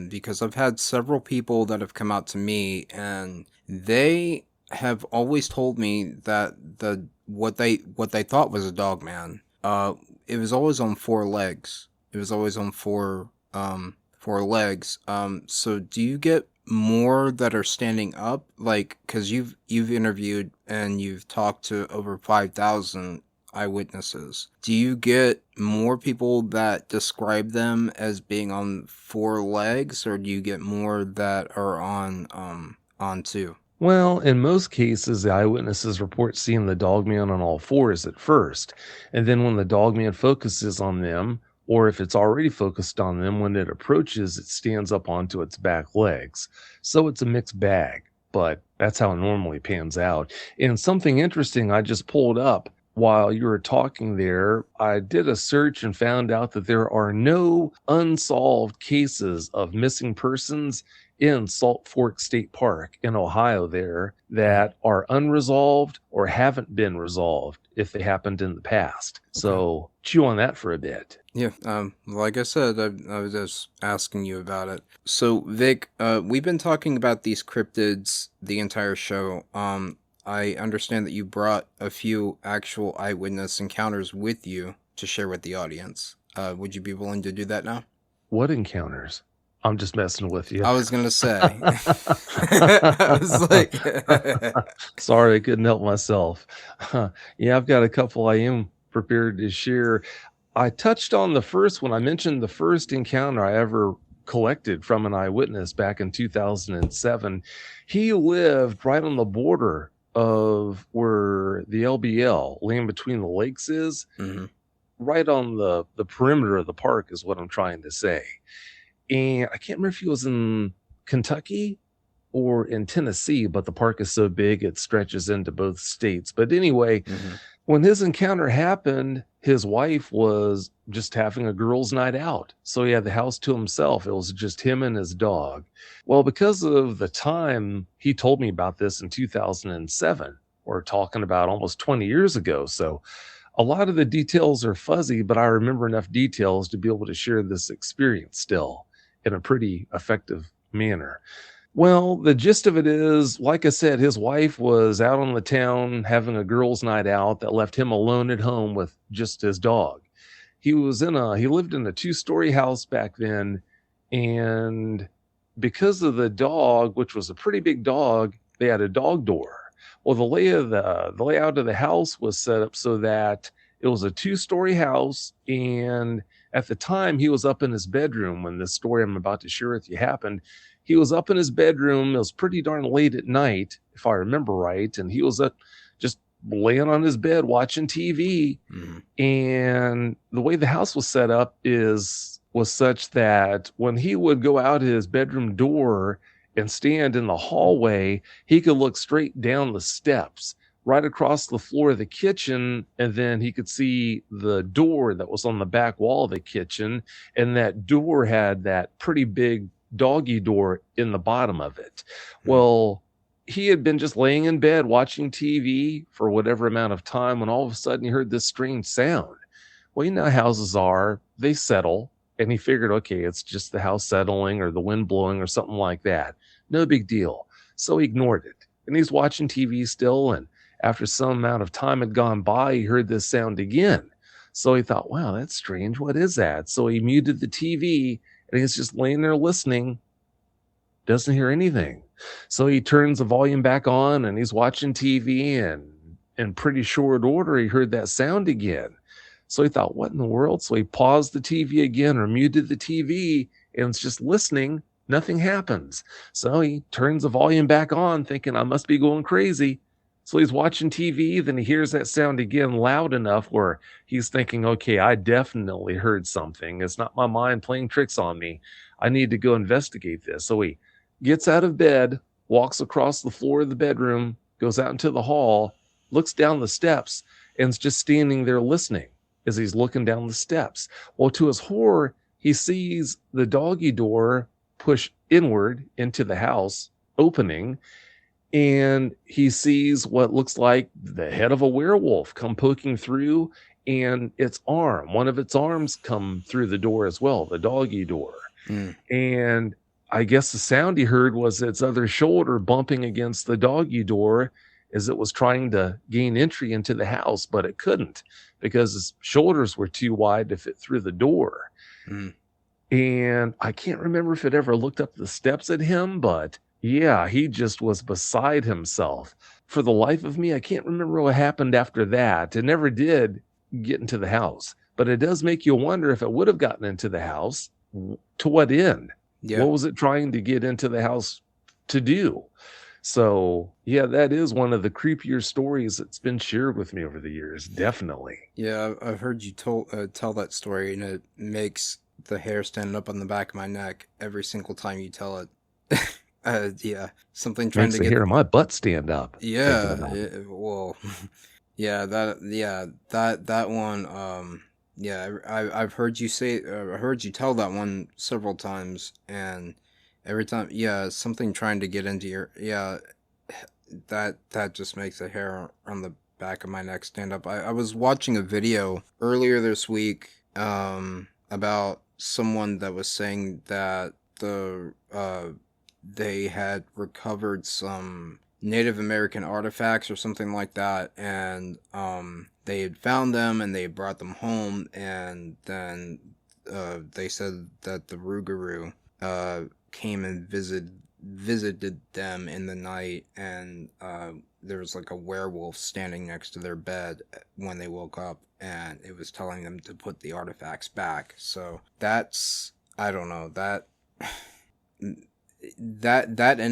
because I've had several people that have come out to me and they have always told me that what they thought was a dog man, it was always on four legs. It was always on four legs. So do you get more that are standing up? Like, because you've interviewed and you've talked to over 5,000 eyewitnesses. Do you get more people that describe them as being on four legs, or do you get more that are on two? Well, in most cases, the eyewitnesses report seeing the dogman on all fours at first, and then when the dogman focuses on them, or if it's already focused on them, when it approaches, it stands up onto its back legs. So it's a mixed bag, but that's how it normally pans out. And something interesting I just pulled up while you were talking there, I did a search and found out that there are no unsolved cases of missing persons in Salt Fork State Park in Ohio there that are unresolved or haven't been resolved if they happened in the past. So chew on that for a bit. Yeah, like I said, I was just asking you about it. So, Vic, we've been talking about these cryptids the entire show. I understand that you brought a few actual eyewitness encounters with you to share with the audience. Would you be willing to do that now? What encounters? I'm just messing with you. I was gonna say. I was like, Sorry, I couldn't help myself. Yeah, I've got a couple I am prepared to share. I touched on the first one. I mentioned the first encounter I ever collected from an eyewitness back in 2007. He lived right on the border of where the LBL, Land Between the Lakes, is. mm-hmm. Right on the perimeter of the park is what I'm trying to say. And I can't remember if he was in Kentucky or in Tennessee, but the park is so big it stretches into both states. But anyway, Mm-hmm. when his encounter happened, his wife was just having a girls' night out. So he had the house to himself. It was just him and his dog. Well, because of the time he told me about this in 2007, we're talking about almost 20 years ago. So a lot of the details are fuzzy, but I remember enough details to be able to share this experience still in a pretty effective manner. Well, the gist of it is, like I said, his wife was out on the town having a girls' night out that left him alone at home with just his dog. He lived in a two-story house back then, and because of the dog, which was a pretty big dog, they had a dog door. Well, the layout of the house was set up so that it was a two-story house, and at the time he was up in his bedroom when this story I'm about to share with you happened. He was up in his bedroom. It was pretty darn late at night, if I remember right, and he was up just laying on his bed watching TV. Mm-hmm. And the way the house was set up was such that when he would go out his bedroom door and stand in the hallway, he could look straight down the steps right across the floor of the kitchen, and then he could see the door that was on the back wall of the kitchen, and that door had that pretty big doggy door in the bottom of it. Well, he had been just laying in bed watching TV for whatever amount of time when all of a sudden he heard this strange sound. Well, you know how houses are, they settle, and he figured, okay, it's just the house settling or the wind blowing or something like that. No big deal. So he ignored it. And he's watching TV still, and after some amount of time had gone by, he heard this sound again. So he thought, wow, that's strange. What is that? So he muted the TV, and he's just laying there listening, doesn't hear anything. So he turns the volume back on and he's watching TV, and in pretty short order, he heard that sound again. So he thought, what in the world? So he paused the TV again or muted the TV and it's just listening. Nothing happens. So he turns the volume back on thinking, I must be going crazy. So he's watching TV, then he hears that sound again loud enough where he's thinking, okay, I definitely heard something. It's not my mind playing tricks on me. I need to go investigate this. So he gets out of bed, walks across the floor of the bedroom, goes out into the hall, looks down the steps, and is just standing there listening as he's looking down the steps. Well, to his horror, he sees the doggy door push inward into the house, opening, and he sees what looks like the head of a werewolf come poking through, and one of its arms come through the door as well, the doggy door. And I guess the sound he heard was its other shoulder bumping against the doggy door as it was trying to gain entry into the house, but it couldn't because his shoulders were too wide to fit through the door. And I can't remember if it ever looked up the steps at him, but yeah, he just was beside himself. For the life of me, I can't remember what happened after that. It never did get into the house, but it does make you wonder if it would have gotten into the house, to what end? Yeah. What was it trying to get into the house to do? So, yeah, that is one of the creepier stories that's been shared with me over the years, definitely. Yeah, I've heard you tell that story, and it makes the hair stand up on the back of my neck every single time you tell it. Yeah, something trying Makes to the get hair on my butt stand up. Yeah, well, yeah, that one. Yeah, I've heard you I heard you tell that one several times, and every time, yeah, something trying to get into your, yeah, that just makes the hair on the back of my neck stand up. I was watching a video earlier this week, about someone that was saying that they had recovered some Native American artifacts or something like that, and they had found them and they had brought them home, and then they said that the Rougarou came and visited them in the night, and there was like a werewolf standing next to their bed when they woke up, and it was telling them to put the artifacts back. So that's, I don't know, that in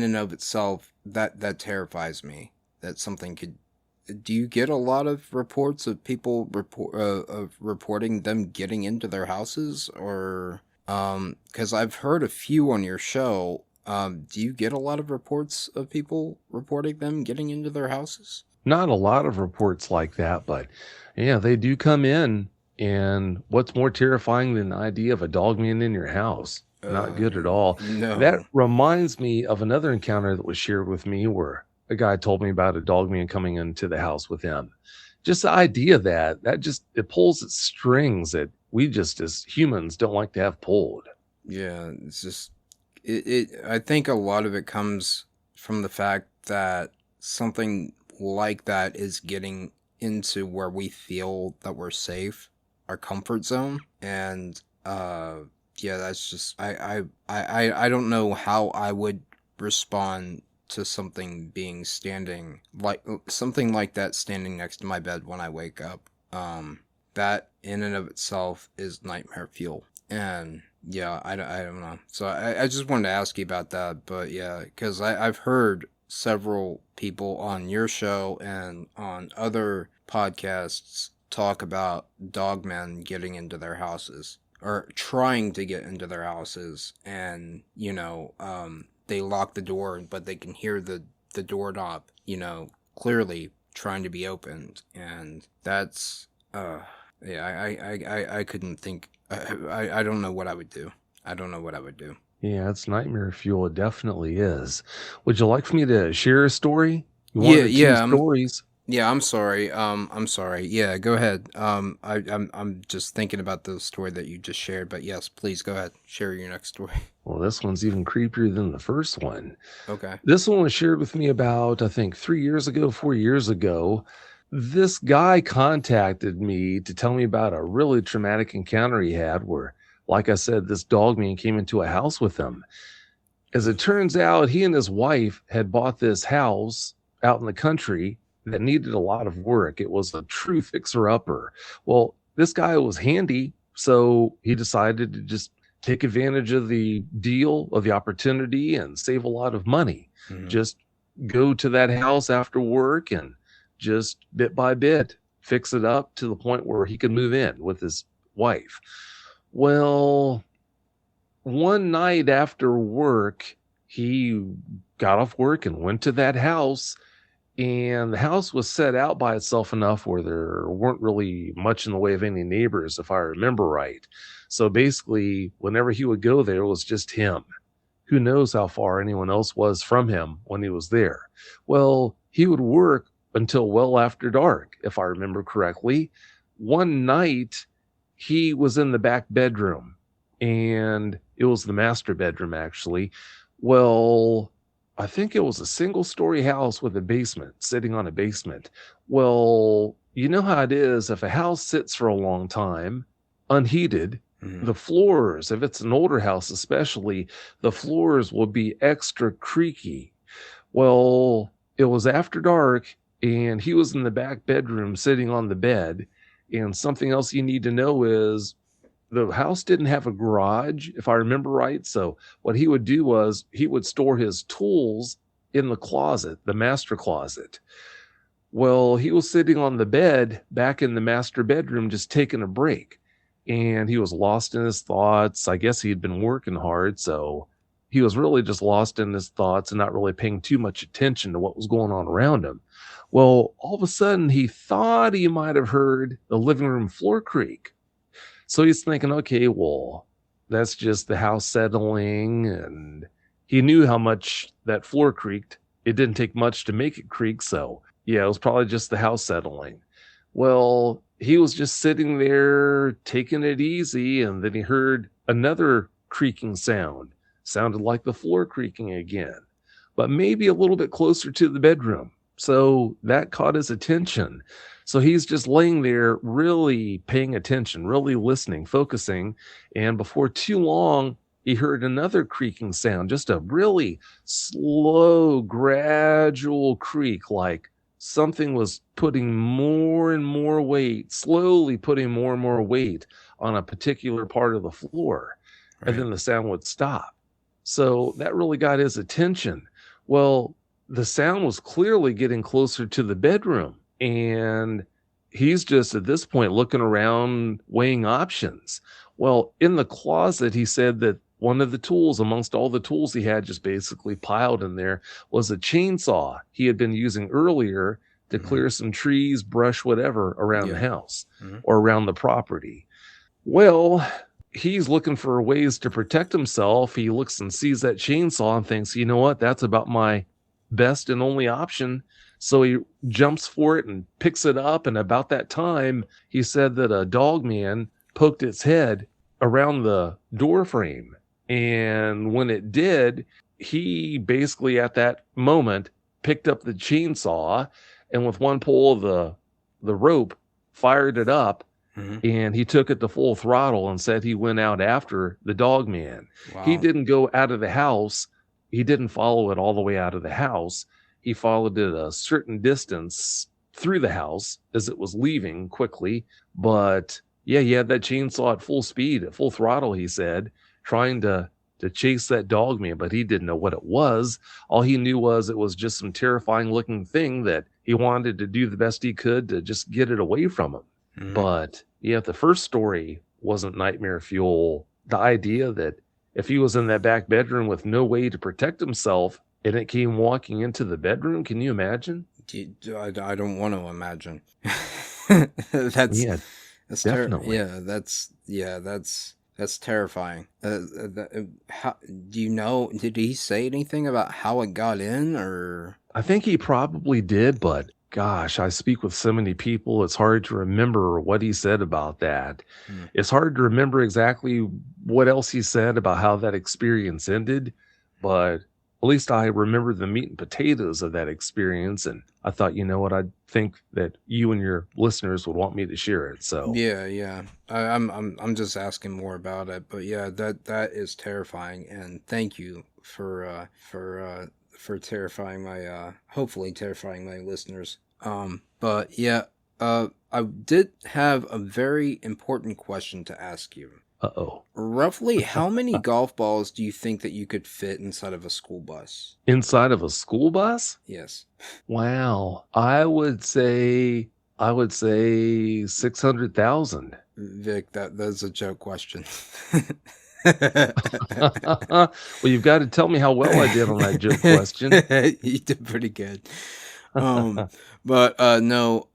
and of itself, that terrifies me, that something could. Do you get a lot of reports of people reporting them getting into their houses, or because I've heard a few on your show, Do you get a lot of reports of people reporting them getting into their houses? Not a lot of reports like that, but yeah, they do come in. And what's more terrifying than the idea of a dogman in your house? Not good at all. That No. reminds me of another encounter that was shared with me where a guy told me about a dogman coming into the house with him. Just the idea that just it pulls at strings that we just as humans don't like to have pulled. Yeah, it's just I think a lot of it comes from the fact that something like that is getting into where we feel that we're safe, our comfort zone, and yeah, that's just I don't know how I would respond to something being standing like something like that standing next to my bed when I wake up. That in and of itself is nightmare fuel. And yeah, I don't know. So I just wanted to ask you about that. But yeah, because I've heard several people on your show and on other podcasts talk about dogmen getting into their houses or trying to get into their houses. And, they lock the door, but they can hear the doorknob, clearly trying to be opened. And that's, yeah, I couldn't think. I don't know what I would do. I don't know what I would do. Yeah, it's nightmare fuel. It definitely is. Would you like for me to share a story? One Yeah, or two yeah, stories? I'm sorry. I'm sorry. Yeah, go ahead. I'm just thinking about the story that you just shared, but yes, please go ahead. Share your next story. Well, this one's even creepier than the first one. Okay. This one was shared with me about, I think, 3 years ago, 4 years ago. This guy contacted me to tell me about a really traumatic encounter he had where, like I said, this dogman came into a house with him. As it turns out, he and his wife had bought this house out in the country that needed a lot of work. It was a true fixer-upper. Well, this guy was handy, so he decided to just take advantage of the deal, of the opportunity, and save a lot of money. Mhm. Just go to that house after work and just bit by bit fix it up to the point where he could move in with his wife. Well, one night after work, he got off work and went to that house, and the house was set out by itself enough where there weren't really much in the way of any neighbors, if I remember right. So basically, whenever he would go there, it was just him. Who knows how far anyone else was from him when he was there? Well, he would work until well after dark, if I remember correctly. One night, he was in the back bedroom, and it was the master bedroom, actually. Well, I think it was a single story house with a basement, sitting on a basement. Well, you know how it is if a house sits for a long time, unheated, Mhm. the floors, if it's an older house especially, the floors will be extra creaky. Well, it was after dark, and he was in the back bedroom sitting on the bed. And something else you need to know is the house didn't have a garage, if I remember right. So what he would do was he would store his tools in the closet, the master closet. Well, he was sitting on the bed back in the master bedroom, just taking a break. And he was lost in his thoughts. I guess he had been working hard. So he was really just lost in his thoughts and not really paying too much attention to what was going on around him. Well, all of a sudden, he thought he might have heard the living room floor creak. So he's thinking, okay, well, that's just the house settling. And he knew how much that floor creaked. It didn't take much to make it creak. So, yeah, it was probably just the house settling. Well, he was just sitting there taking it easy. And then he heard another creaking sound. Sounded like the floor creaking again, but maybe a little bit closer to the bedroom. So that caught his attention. So he's just laying there, really paying attention, really listening, focusing. And before too long, he heard another creaking sound, just a really slow, gradual creak, like something was putting more and more weight, slowly putting more and more weight on a particular part of the floor. And Right. then the sound would stop. So that really got his attention. Well, the sound was clearly getting closer to the bedroom. And he's just at this point looking around, weighing options. Well, in the closet, he said that one of the tools amongst all the tools he had just basically piled in there was a chainsaw he had been using earlier to Hmm. clear some trees, brush, whatever around the Yeah. house Hmm. or around the property. Well, he's looking for ways to protect himself. He looks and sees that chainsaw and thinks, you know what, that's about my best and only option. So he jumps for it and picks it up. And about that time, he said that a dog man poked its head around the door frame. And when it did, he basically at that moment picked up the chainsaw and with one pull of the rope fired it up, Hmm. and he took it to full throttle and said he went out after the dog man. He Wow. didn't go out of the house. He didn't follow it all the way out of the house. He followed it a certain distance through the house as it was leaving quickly. But yeah, he had that chainsaw at full speed, at full throttle, he said, trying to chase that dog man, but he didn't know what it was. All he knew was it was just some terrifying looking thing that he wanted to do the best he could to just get it away from him. Hmm. But yeah, if the first story wasn't nightmare fuel, the idea that if he was in that back bedroom with no way to protect himself and it came walking into the bedroom, can you imagine? I don't want to imagine. that's Yeah, that's definitely. that's terrifying. How do you know? Did he say anything about how it got in, or? I think he probably did, but gosh, I speak with so many people. It's hard to remember what he said about that. Hmm. It's hard to remember exactly what else he said about how that experience ended, but at least I remember the meat and potatoes of that experience. And I thought, you know what, I think that you and your listeners would want me to share it. So, Yeah, yeah. I'm just asking more about it, but yeah, that is terrifying. And thank you for terrifying my hopefully terrifying my listeners. But yeah, I did have a very important question to ask you. uh-oh. Roughly, how many golf balls do you think that you could fit inside of a school bus? Inside of a school bus? Yes. Wow. I would say 600,000. Vic, that's a joke question. Well, you've got to tell me how well I did on that joke question. You did pretty good. Um, but no,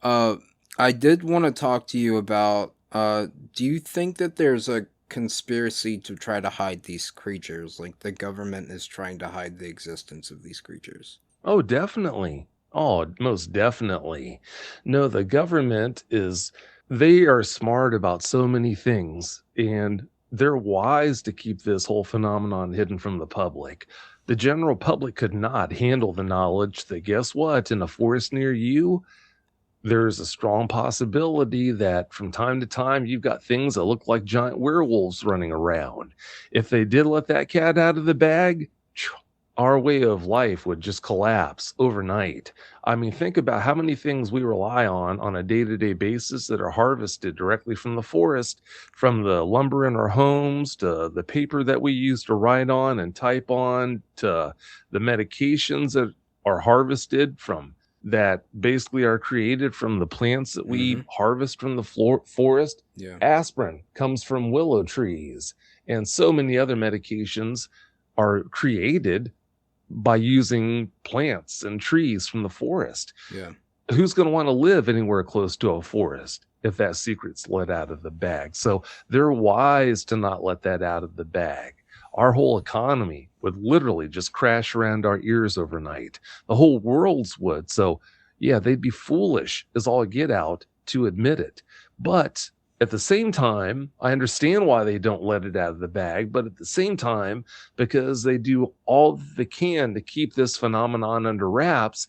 I did want to talk to you about do you think that there's a conspiracy to try to hide these creatures? Like the government is trying to hide the existence of these creatures. Oh, definitely. Oh, most definitely. No, the government they are smart about so many things, and they're wise to keep this whole phenomenon hidden from the public. The general public could not handle the knowledge that, guess what, in a forest near you, there's a strong possibility that from time to time you've got things that look like giant werewolves running around. If they did let that cat out of the bag, our way of life would just collapse overnight. I mean, think about how many things we rely on a day-to-day basis that are harvested directly from the forest, from the lumber in our homes to the paper that we use to write on and type on to the medications that are harvested from that basically are created from the plants that we Mm-hmm. harvest from the forest. Yeah. Aspirin comes from willow trees, and so many other medications are created by using plants and trees from the forest. Yeah. Who's going to want to live anywhere close to a forest if that secret's let out of the bag? So they're wise to not let that out of the bag. Our whole economy would literally just crash around our ears overnight. The whole world's would. So yeah, they'd be foolish as all get out to admit it. But at the same time, I understand why they don't let it out of the bag, but at the same time, because they do all they can to keep this phenomenon under wraps,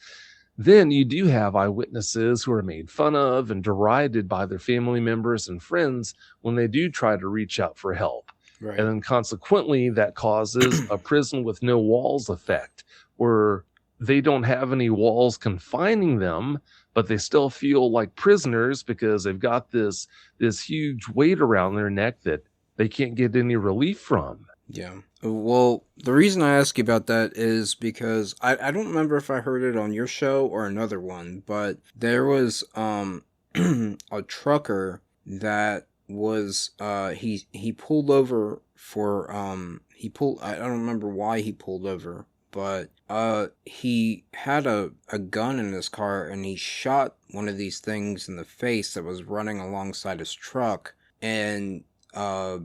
then you do have eyewitnesses who are made fun of and derided by their family members and friends when they do try to reach out for help. Right. And then consequently, that causes a prison with no walls effect, where they don't have any walls confining them, but they still feel like prisoners because they've got this huge weight around their neck that they can't get any relief from. Yeah. Well, the reason I ask you about that is because I don't remember if I heard it on your show or another one, but there was a trucker that was he pulled over for he pulled, I don't remember why he pulled over, but he had a gun in his car and he shot one of these things in the face that was running alongside his truck, and uh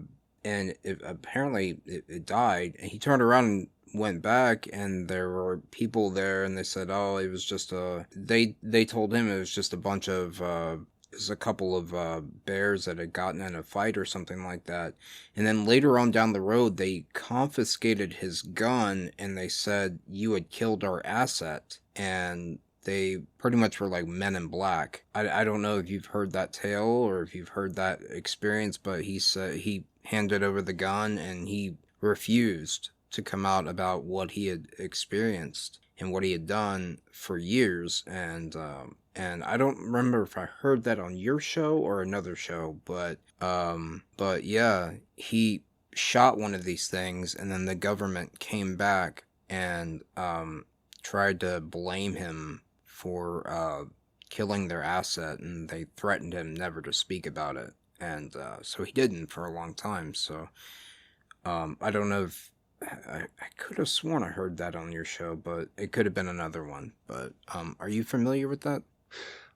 apparently it died, and he turned around and went back, and there were people there, and they said, oh, it was just a they told him it was just a bunch of it was a couple of bears that had gotten in a fight or something like that. And then later on down the road, they confiscated his gun and they said, you had killed our asset. And they pretty much were like Men in Black. I don't know if you've heard that tale or if you've heard that experience, but he said he handed over the gun and he refused to come out about what he had experienced and what he had done for years. And I don't remember if I heard that on your show or another show, but yeah, he shot one of these things, and then the government came back and tried to blame him for killing their asset, and they threatened him never to speak about it, and so he didn't for a long time. So I don't know if I could have sworn I heard that on your show, but it could have been another one. But are you familiar with that?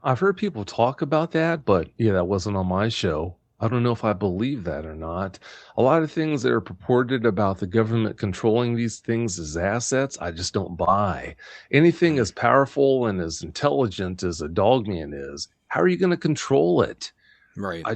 I've heard people talk about that, but yeah, that wasn't on my show. I don't know if I believe that or not. A lot of things that are purported about the government controlling these things as assets, I just don't buy. Anything Mm, as powerful and as intelligent as a dogman is, how are you going to control it? right.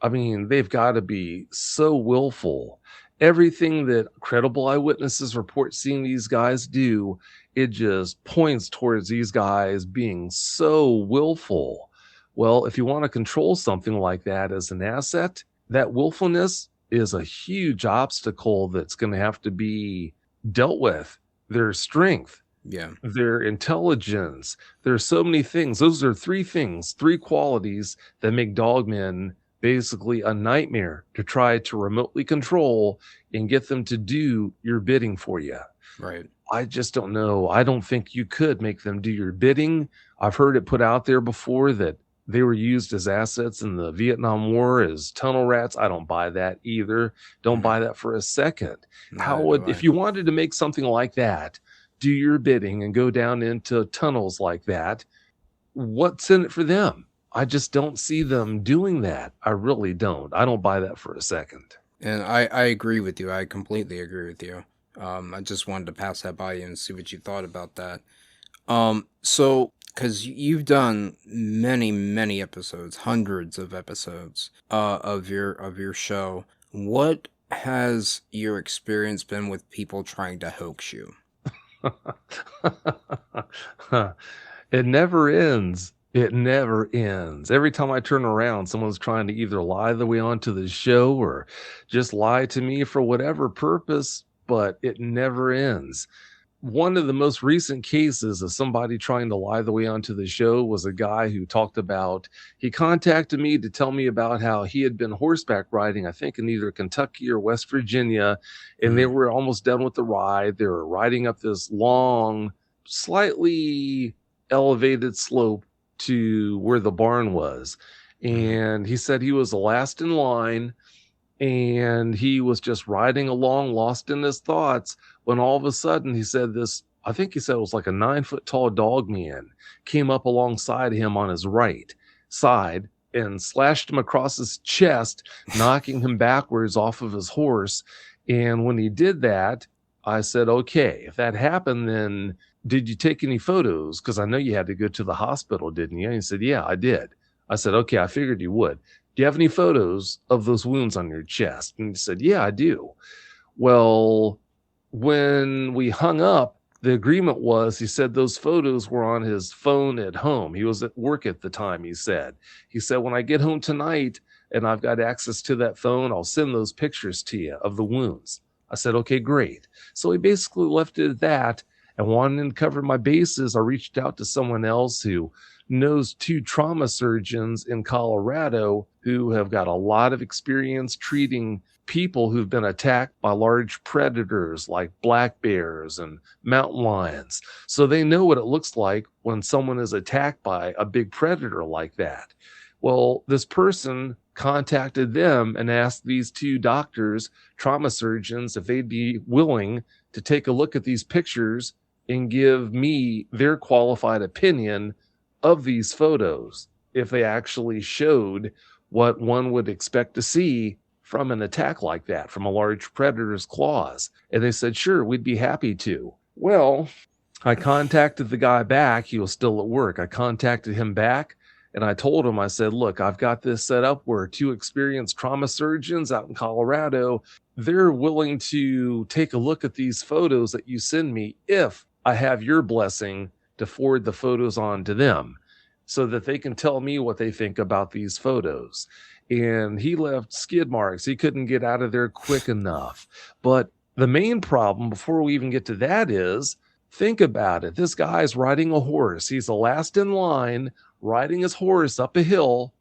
I mean, they've got to be so willful. Everything that credible eyewitnesses report seeing these guys do, it just points towards these guys being so willful. Well, if you want to control something like that as an asset, that willfulness is a huge obstacle that's going to have to be dealt with. Their strength, Yeah. their intelligence. There's so many things. Those are three things, three qualities that make dogmen basically a nightmare to try to remotely control and get them to do your bidding for you. Right. I just don't know. I don't think you could make them do your bidding. I've heard it put out there before that they were used as assets in the Vietnam War as tunnel rats. I don't buy that either. Don't Mm, buy that for a second. How neither do would, if I. you wanted to make something like that, do your bidding and go down into tunnels like that, what's in it for them? I just don't see them doing that. I really don't. I don't buy that for a second. And I agree with you. I completely agree with you. I just wanted to pass that by you and see what you thought about that. So, because you've done many, many episodes, hundreds of episodes, of your show, what has your experience been with people trying to hoax you? It never ends. It never ends. Every time I turn around, someone's trying to either lie the way onto the show or just lie to me for whatever purpose, but it never ends. One of the most recent cases of somebody trying to lie the way onto the show was a guy who talked about, he contacted me to tell me about how he had been horseback riding, I think in either Kentucky or West Virginia, and they Mm, were almost done with the ride. They were riding up this long, slightly elevated slope to where the barn was. mm, And he said he was the last in line and he was just riding along, lost in his thoughts, when all of a sudden he said this, I think he said it was like a 9 foot tall dog man came up alongside him on his right side and slashed him across his chest, knocking him backwards off of his horse. And when he did that, I said, okay, if that happened, then did you take any photos? Because I know you had to go to the hospital, didn't you? And he said, yeah, I did. I said, okay, I figured you would. Do you have any photos of those wounds on your chest? And he said, yeah, I do. Well, when we hung up, the agreement was, he said those photos were on his phone at home. He was at work at the time, he said. He said, when I get home tonight and I've got access to that phone, I'll send those pictures to you of the wounds. I said, okay, great. So he basically left it at that. And wanting to cover my bases, I reached out to someone else who knows two trauma surgeons in Colorado who have got a lot of experience treating people who've been attacked by large predators like black bears and mountain lions. So they know what it looks like when someone is attacked by a big predator like that. Well, this person contacted them and asked these two doctors, trauma surgeons, if they'd be willing to take a look at these pictures and give me their qualified opinion of these photos if they actually showed what one would expect to see from an attack like that, from a large predator's claws. And they said, sure, we'd be happy to. Well, I contacted the guy back. He was still at work. I contacted him back and I told him, I said, look, I've got this set up where two experienced trauma surgeons out in Colorado, they're willing to take a look at these photos that you send me if I have your blessing to forward the photos on to them so that they can tell me what they think about these photos. And he left skid marks. He couldn't get out of there quick enough. But the main problem, before we even get to that, is think about it. This guy's riding a horse. He's the last in line, riding his horse up a hill,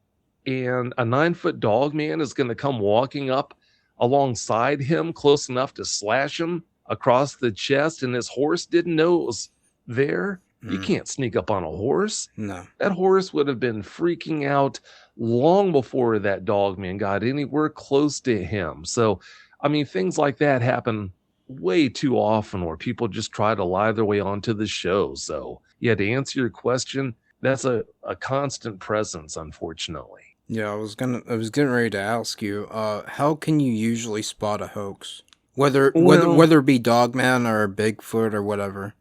and a 9-foot dog man is going to come walking up alongside him close enough to slash him across the chest, and his horse didn't know it was there. You can't sneak up on a horse. No. That horse would have been freaking out long before that dog man got anywhere close to him. So, I mean, things like that happen way too often where people just try to lie their way onto the show. So, yeah, to answer your question, that's a constant presence, unfortunately. Yeah, I was getting ready to ask you, how can you usually spot a hoax? Whether it be Dogman or Bigfoot or whatever.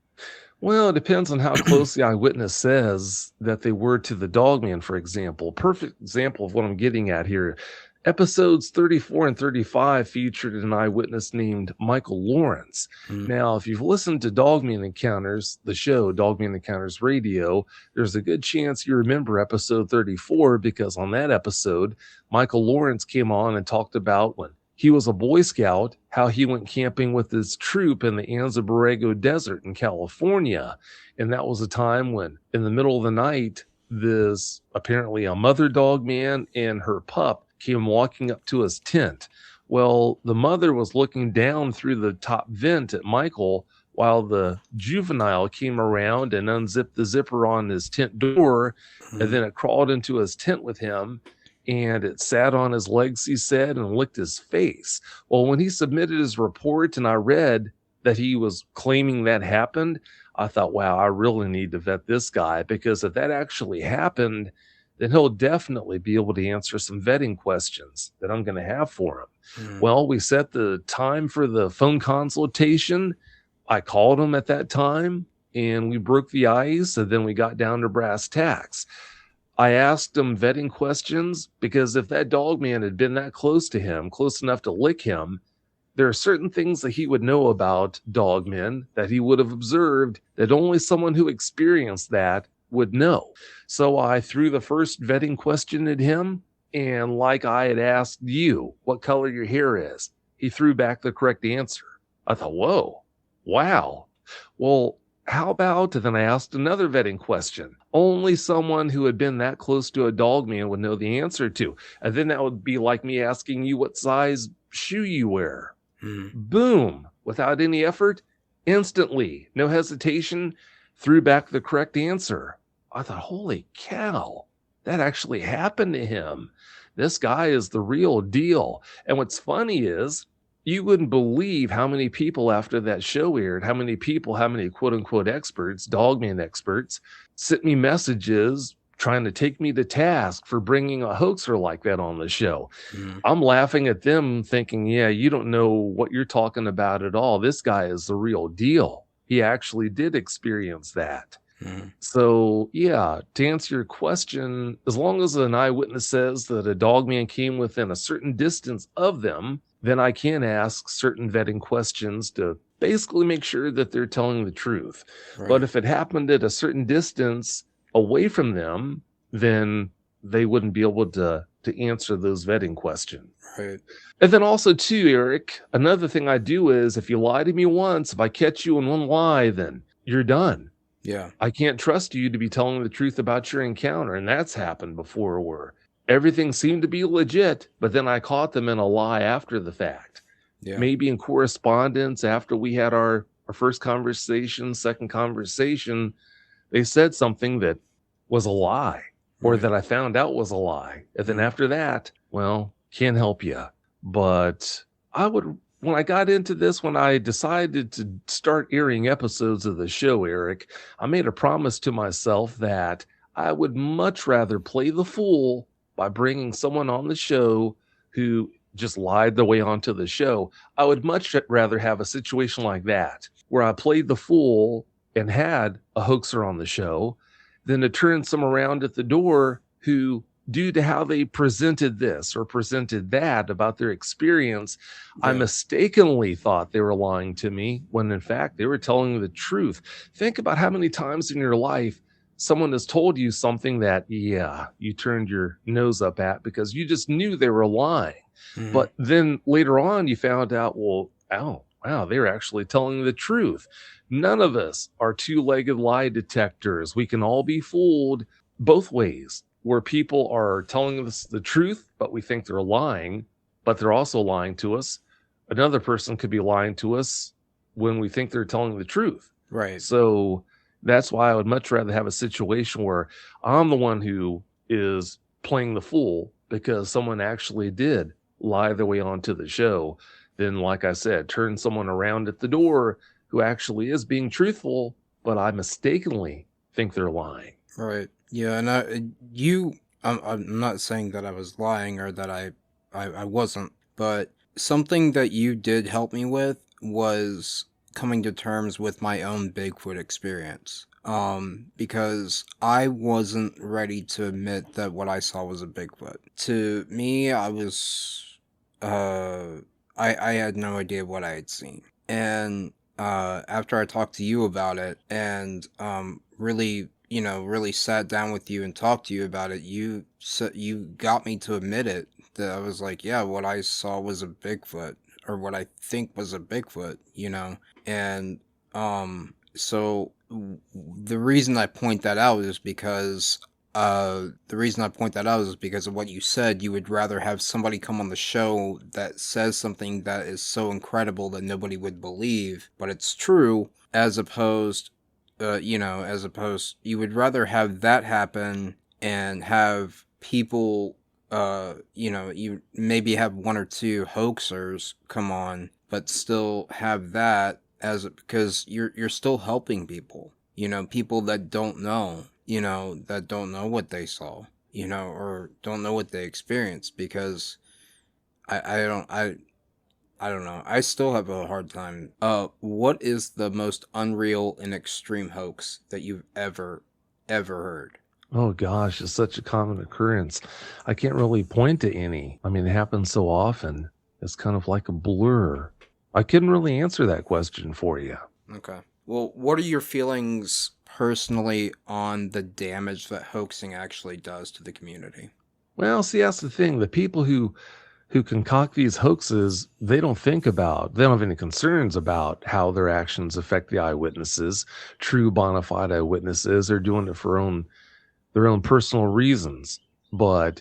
Well, it depends on how close the eyewitness says that they were to the dogman, for example. Perfect example of what I'm getting at here. Episodes 34 and 35 featured an eyewitness named Michael Lawrence. Now, if you've listened to Dogman Encounters, the show, Dogman Encounters Radio, there's a good chance you remember episode 34 because on that episode, Michael Lawrence came on and talked about when he was a Boy Scout, how he went camping with his troop in the Anza Borrego Desert in California. And that was a time when, in the middle of the night, this apparently a mother dog man and her pup came walking up to his tent. Well, the mother was looking down through the top vent at Michael while the juvenile came around and unzipped the zipper on his tent door, and then it crawled into his tent with him. And it sat on his legs, he said, and licked his face. Well, when he submitted his report and I read that he was claiming that happened, I thought, wow, I really need to vet this guy, because if that actually happened, then he'll definitely be able to answer some vetting questions that I'm going to have for him. Well, we set the time for the phone consultation. I called him at that time and we broke the ice, and then we got down to brass tacks. I asked him vetting questions because if that dog man had been that close to him, close enough to lick him, there are certain things that he would know about dogmen that he would have observed that only someone who experienced that would know. So I threw the first vetting question at him, and like I had asked you what color your hair is, he threw back the correct answer. I thought, whoa, wow. Well, how about, and then I asked another vetting question. Only someone who had been that close to a dog man would know the answer to. And then that would be like me asking you what size shoe you wear. Boom. Without any effort, instantly, no hesitation, threw back the correct answer. I thought, holy cow, that actually happened to him. This guy is the real deal. And what's funny is, you wouldn't believe how many people after that show aired, how many quote unquote experts, dogman experts, sent me messages trying to take me to task for bringing a hoaxer like that on the show. I'm laughing at them thinking, yeah, you don't know what you're talking about at all. This guy is the real deal. He actually did experience that. So, yeah, to answer your question, as long as an eyewitness says that a dogman came within a certain distance of them, then I can ask certain vetting questions to basically make sure that they're telling the truth. Right. But if it happened at a certain distance away from them, then they wouldn't be able to answer those vetting questions. Right. And then also, too, Eric, another thing I do is if you lie to me once, if I catch you in one lie, then you're done. Yeah. I can't trust you to be telling the truth about your encounter. And that's happened before where everything seemed to be legit, but then I caught them in a lie after the fact. Yeah. Maybe in correspondence after we had our first conversation, second conversation, they said something that was a lie or that I found out was a lie. And then after that, Well, can't help you. But when I got into this, when I decided to start airing episodes of the show, Eric, I made a promise to myself that I would much rather play the fool by bringing someone on the show who just lied their way onto the show. I would much rather have a situation like that where I played the fool and had a hoaxer on the show than to turn some around at the door who, due to how they presented this or presented that about their experience, I Yeah. mistakenly thought they were lying to me when in fact they were telling the truth. Think about how many times in your life someone has told you something that, yeah, you turned your nose up at because you just knew they were lying. Mhm. But then later on, you found out, well, oh, wow, they're actually telling the truth. None of us are two-legged lie detectors. We can all be fooled both ways, where people are telling us the truth, but we think they're lying, but they're also lying to us. Another person could be lying to us when we think they're telling the truth. Right. So that's why I would much rather have a situation where I'm the one who is playing the fool because someone actually did lie their way onto the show than, like I said, turn someone around at the door who actually is being truthful, but I mistakenly think they're lying. Right. Yeah, and I'm not saying that I was lying or that I wasn't, but something that you did help me with was coming to terms with my own Bigfoot experience. Because I wasn't ready to admit that what I saw was a Bigfoot. To me, uh, I had no idea what I had seen. And after I talked to you about it and really, really sat down with you and talked to you about it, you got me to admit it. That I was like, yeah, what I saw was a Bigfoot, or what I think was a Bigfoot. And the reason I point that out is because of what you said. You would rather have somebody come on the show that says something that is so incredible that nobody would believe, but it's true, as opposed, you would rather have that happen and have people, you maybe have one or two hoaxers come on, but still have that because you're still helping people, people that don't know, that don't know what they saw, or don't know what they experienced, because I don't know. I still have a hard time. What is the most unreal and extreme hoax that you've ever heard? Oh gosh, it's such a common occurrence. I can't really point to any. I mean, it happens so often. It's kind of like a blur. I couldn't really answer that question for you. Okay. Well, what are your feelings personally on the damage that hoaxing actually does to the community? Well, see, that's the thing. The people who concoct these hoaxes, they don't have any concerns about how their actions affect the eyewitnesses, true bona fide eyewitnesses. They're doing it for their own personal reasons. But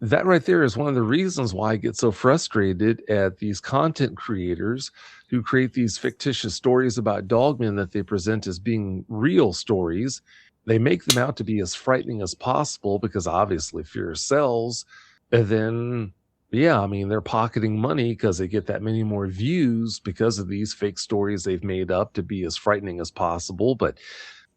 that right there is one of the reasons why I get so frustrated at these content creators who create these fictitious stories about dogmen that they present as being real stories. They make them out to be as frightening as possible because obviously fear sells. And then, yeah, I mean, they're pocketing money because they get that many more views because of these fake stories they've made up to be as frightening as possible. But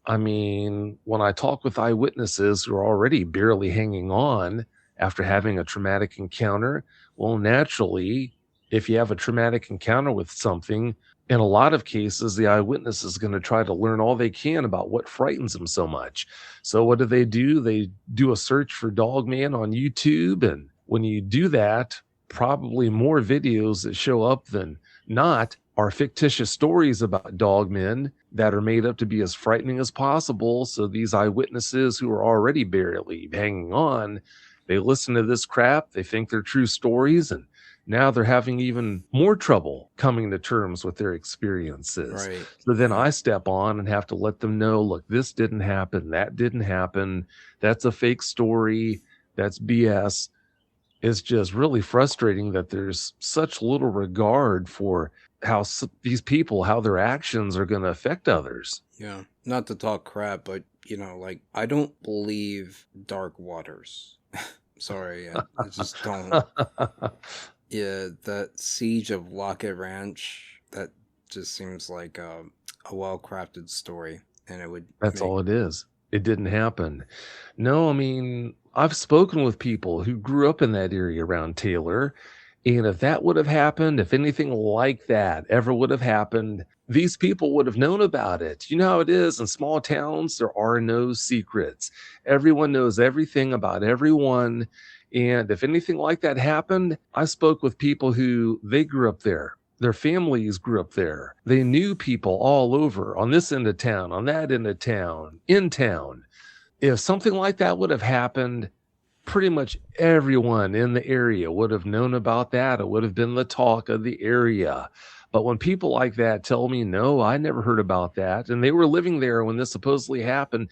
I mean, when I talk with eyewitnesses who are already barely hanging on after having a traumatic encounter, well, naturally, if you have a traumatic encounter with something, in a lot of cases, the eyewitness is going to try to learn all they can about what frightens them so much. So, what do? They do a search for Dogman on YouTube. And when you do that, probably more videos that show up than not are fictitious stories about dogmen that are made up to be as frightening as possible. So these eyewitnesses who are already barely hanging on, they listen to this crap, they think they're true stories, and now they're having even more trouble coming to terms with their experiences. Right. So then Yeah. I step on and have to let them know, look, this didn't happen, that didn't happen, that's a fake story, that's BS. It's just really frustrating that there's such little regard for how these people, how their actions are going to affect others. Yeah. Not to talk crap, but like, I don't believe dark waters. Sorry, I just don't. Yeah, that Siege of Lockett Ranch, that just seems like a well-crafted story, and it would That's make. all it is. It didn't happen. No, I mean, I've spoken with people who grew up in that area around Taylor, and if that would have happened, if anything like that ever would have happened, these people would have known about it. You know how it is in small towns, there are no secrets. Everyone knows everything about everyone. And if anything like that happened, I spoke with people who they grew up there. Their families grew up there. They knew people all over on this end of town, on that end of town, in town. If something like that would have happened, pretty much everyone in the area would have known about that. It would have been the talk of the area. But when people like that tell me, no, I never heard about that, and they were living there when this supposedly happened,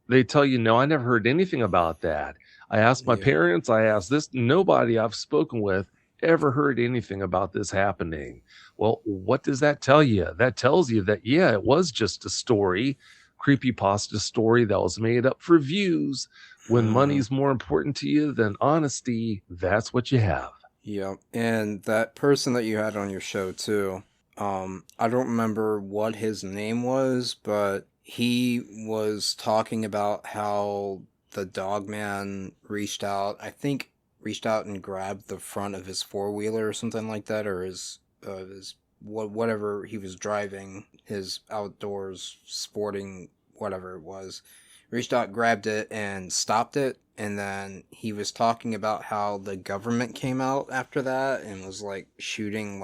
they tell you, no, I never heard anything about that. I asked my Yeah, parents, I asked this, nobody I've spoken with ever heard anything about this happening. Well, what does that tell you? That tells you that, yeah, it was just a story, creepypasta story that was made up for views. When hmm, money's more important to you than honesty, that's what you have. yeah, and that person that you had on your show too. I don't remember what his name was, but he was talking about how the Dogman reached out. I think reached out and grabbed the front of his four wheeler or something like that, or his whatever he was driving, his outdoors sporting whatever it was, reached out, grabbed it, and stopped it. And then he was talking about how the government came out after that and was like shooting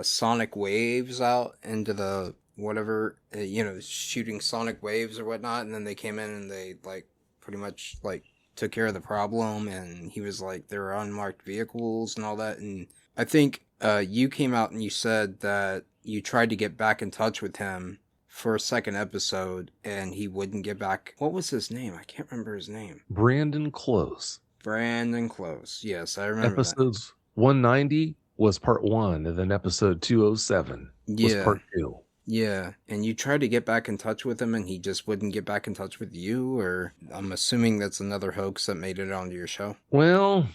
sonic waves out into the whatever, shooting sonic waves or whatnot. And then they came in and they like pretty much like took care of the problem. And he was like, there were unmarked vehicles and all that. And I think you came out and you said that you tried to get back in touch with him for a second episode and he wouldn't get back. What was his name? I can't remember his name. Brandon Close. Brandon Close. Yes, I remember that. Episodes 190 was part one, and then episode 207 was Yeah, part two. yeah. And you tried to get back in touch with him and he just wouldn't get back in touch with you, or I'm assuming that's another hoax that made it onto your show. Well,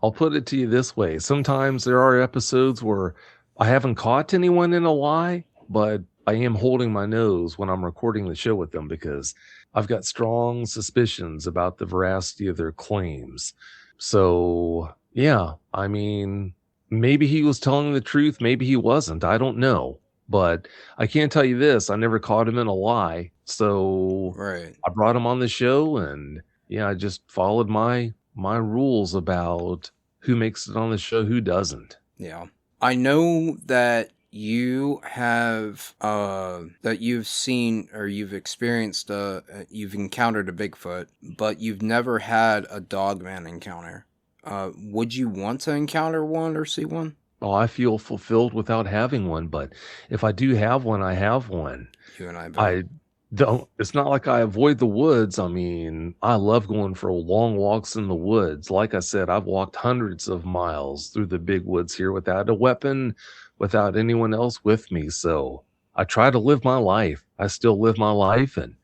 I'll put it to you this way. Sometimes there are episodes where I haven't caught anyone in a lie, but I am holding my nose when I'm recording the show with them because I've got strong suspicions about the veracity of their claims. So, yeah, I mean, maybe he was telling the truth, maybe he wasn't. I don't know. But I can't tell you this, I never caught him in a lie. So Right. I brought him on the show and yeah, I just followed my rules about who makes it on the show, who doesn't. Yeah. I know that that you've seen or you've experienced you've encountered a Bigfoot, but you've never had a Dogman encounter. Would you want to encounter one or see one? Oh, I feel fulfilled without having one, but if I do have one, I have one. You and I both. I don't, it's not like I avoid the woods. I mean, I love going for long walks in the woods. Like I said, I've walked hundreds of miles through the big woods here without a weapon, without anyone else with me. So I try to live my life. I still live my life. And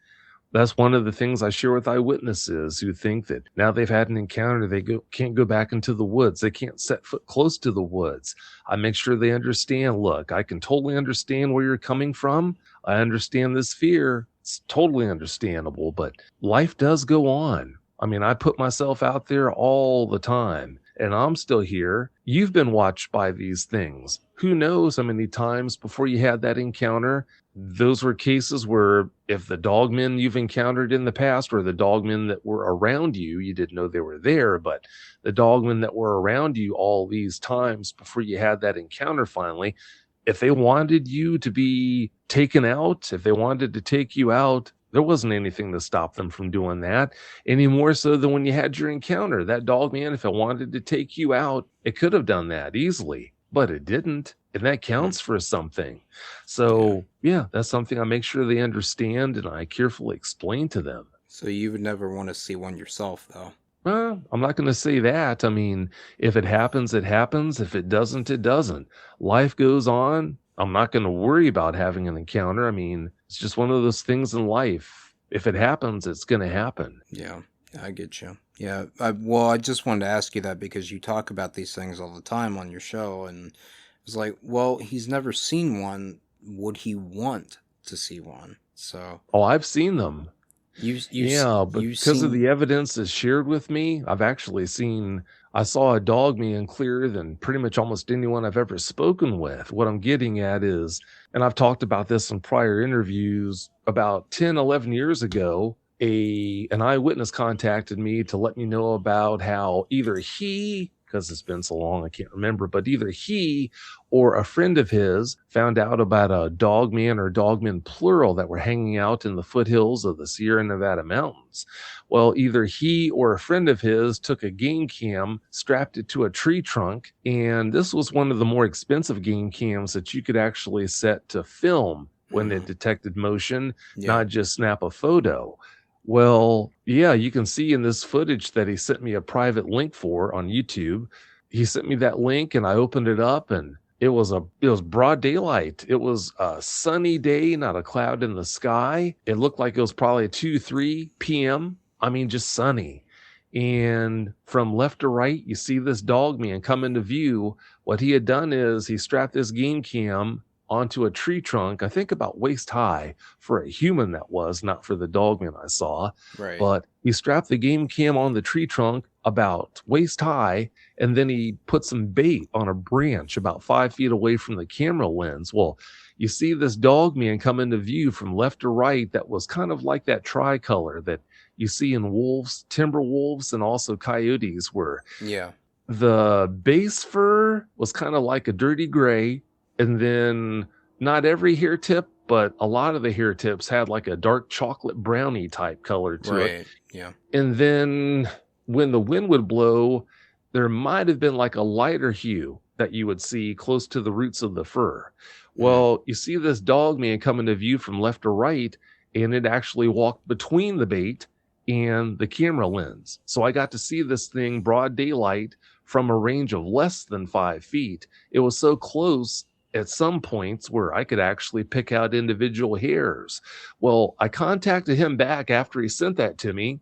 that's one of the things I share with eyewitnesses who think that now they've had an encounter, can't go back into the woods. They can't set foot close to the woods. I make sure they understand, look, I can totally understand where you're coming from. I understand this fear. It's totally understandable, but life does go on. I mean, I put myself out there all the time and I'm still here. You've been watched by these things. Who knows how many times before you had that encounter? Those were cases where if the dogmen you've encountered in the past or the dogmen that were around you, you didn't know they were there, but the dogmen that were around you all these times before you had that encounter finally, if they wanted you to be taken out, if they wanted to take you out, there wasn't anything to stop them from doing that any more so than when you had your encounter. That dog man, if it wanted to take you out, it could have done that easily, but it didn't. And that Hmm. counts for something. Yeah. So, yeah, that's something I make sure they understand and I carefully explain to them. So you would never want to see one yourself, though. Well, I'm not going to say that. I mean, if it happens, it happens. If it doesn't, it doesn't. Life goes on. I'm not going to worry about having an encounter. I mean, it's just one of those things in life. If it happens, it's going to happen. Yeah, I get you. Yeah. Well, I just wanted to ask you that because you talk about these things all the time on your show, and it's like, well, he's never seen one. Would he want to see one? So Oh, I've seen them. Yeah, you've because of seen. the evidence that's shared with me, I saw a dog man clearer than pretty much almost anyone I've ever spoken with. What I'm getting at is, and I've talked about this in prior interviews, about 10, 11 years ago, an eyewitness contacted me to let me know about how either he, because it's been so long, I can't remember, but either he or a friend of his found out about a dogman or dogmen plural that were hanging out in the foothills of the Sierra Nevada mountains. Well, either he or a friend of his took a game cam, strapped it to a tree trunk, and this was one of the more expensive game cams that you could actually set to film when it Mhm. detected motion, Yeah. not just snap a photo. Well, yeah, you can see in this footage that he sent me a private link for on YouTube. He sent me that link and I opened it up and it was broad daylight. It was a sunny day, not a cloud in the sky. It looked like it was probably 2, 3 p.m. I mean, just sunny. And from left to right, you see this dog man come into view. What he had done is he strapped this game cam onto a tree trunk, I think about waist high for a human that was, not for the dogman I saw. Right. But he strapped the game cam on the tree trunk about waist high, and then he put some bait on a branch about 5 feet away from the camera lens. Well, you see this dogman come into view from left to right that was kind of like that tricolor that you see in wolves, timber wolves, and also coyotes, where Yeah. the base fur was kind of like a dirty gray, and then not every hair tip, but a lot of the hair tips had like a dark chocolate brownie type color to it. Right. Yeah. And then when the wind would blow, there might have been like a lighter hue that you would see close to the roots of the fur. Mm. Well, you see this dog man come into view from left to right, and it actually walked between the bait and the camera lens. So I got to see this thing broad daylight from a range of less than 5 feet. It was so close at some points where I could actually pick out individual hairs. Well, I contacted him back after he sent that to me,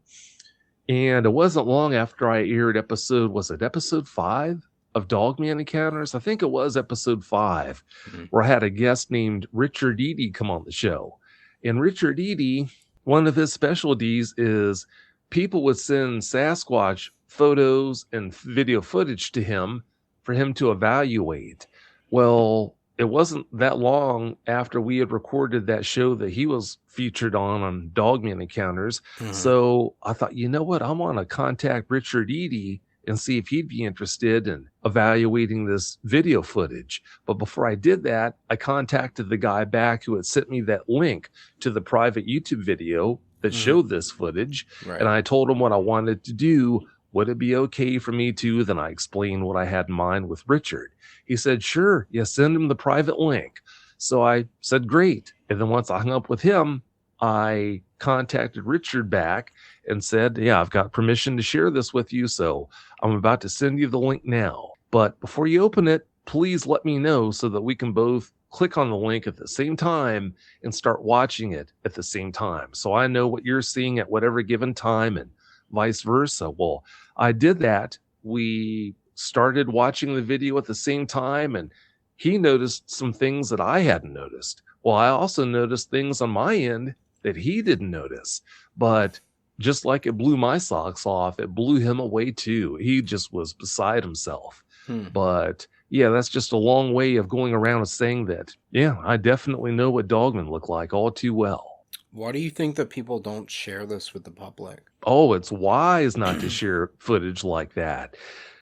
and it wasn't long after I aired was it episode 5 of Dogman Encounters? I think it was episode 5, Mhm. where I had a guest named Richard Eady come on the show. And Richard Eady, one of his specialties is people would send Sasquatch photos and video footage to him for him to evaluate. Well, it wasn't that long after we had recorded that show that he was featured on Dogman Encounters. Mhm. So I thought, you know what? I want to contact Richard Eady and see if he'd be interested in evaluating this video footage. But before I did that, I contacted the guy back who had sent me that link to the private YouTube video that Mhm. showed this footage. And Right. I told him what I wanted to do. Would it be okay for me to? Then I explained what I had in mind with Richard. He said, sure, yeah, send him the private link. So I said, great. And then once I hung up with him, I contacted Richard back and said, yeah, I've got permission to share this with you. So I'm about to send you the link now. But before you open it, please let me know so that we can both click on the link at the same time and start watching it at the same time. So I know what you're seeing at whatever given time and vice versa. Well, I did that. We started watching the video at the same time, and he noticed some things that I hadn't noticed. Well, I also noticed things on my end that he didn't notice. But just like it blew my socks off, it blew him away too. He just was beside himself. Hmm. But yeah, that's just a long way of going around and saying that, yeah, I definitely know what dogmen look like all too well. Why do you think that people don't share this with the public? Oh, it's wise not to share footage like that.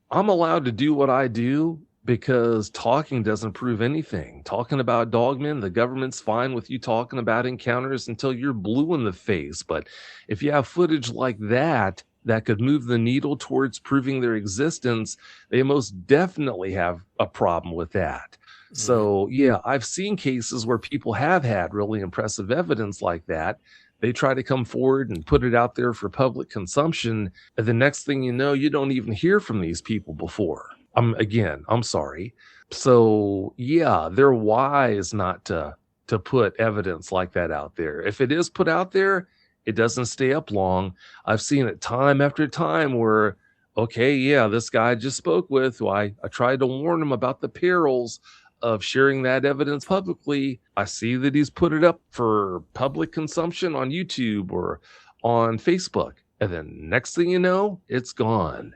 I'm allowed to do what I do because talking doesn't prove anything. Talking about dogmen, the government's fine with you talking about encounters until you're blue in the face. But if you have footage like that that could move the needle towards proving their existence, they most definitely have a problem with that. Mhm. So, yeah, I've seen cases where people have had really impressive evidence like that. They try to come forward and put it out there for public consumption, and the next thing you know, you don't even hear from these people before. I'm sorry. So yeah, they're wise not to put evidence like that out there. If it is put out there It doesn't stay up long. I've seen it time after time where, okay, yeah, this guy I just spoke with, who I tried to warn him about the perils of sharing that evidence publicly. I see that he's put it up for public consumption on YouTube or on Facebook. And then next thing you know, it's gone.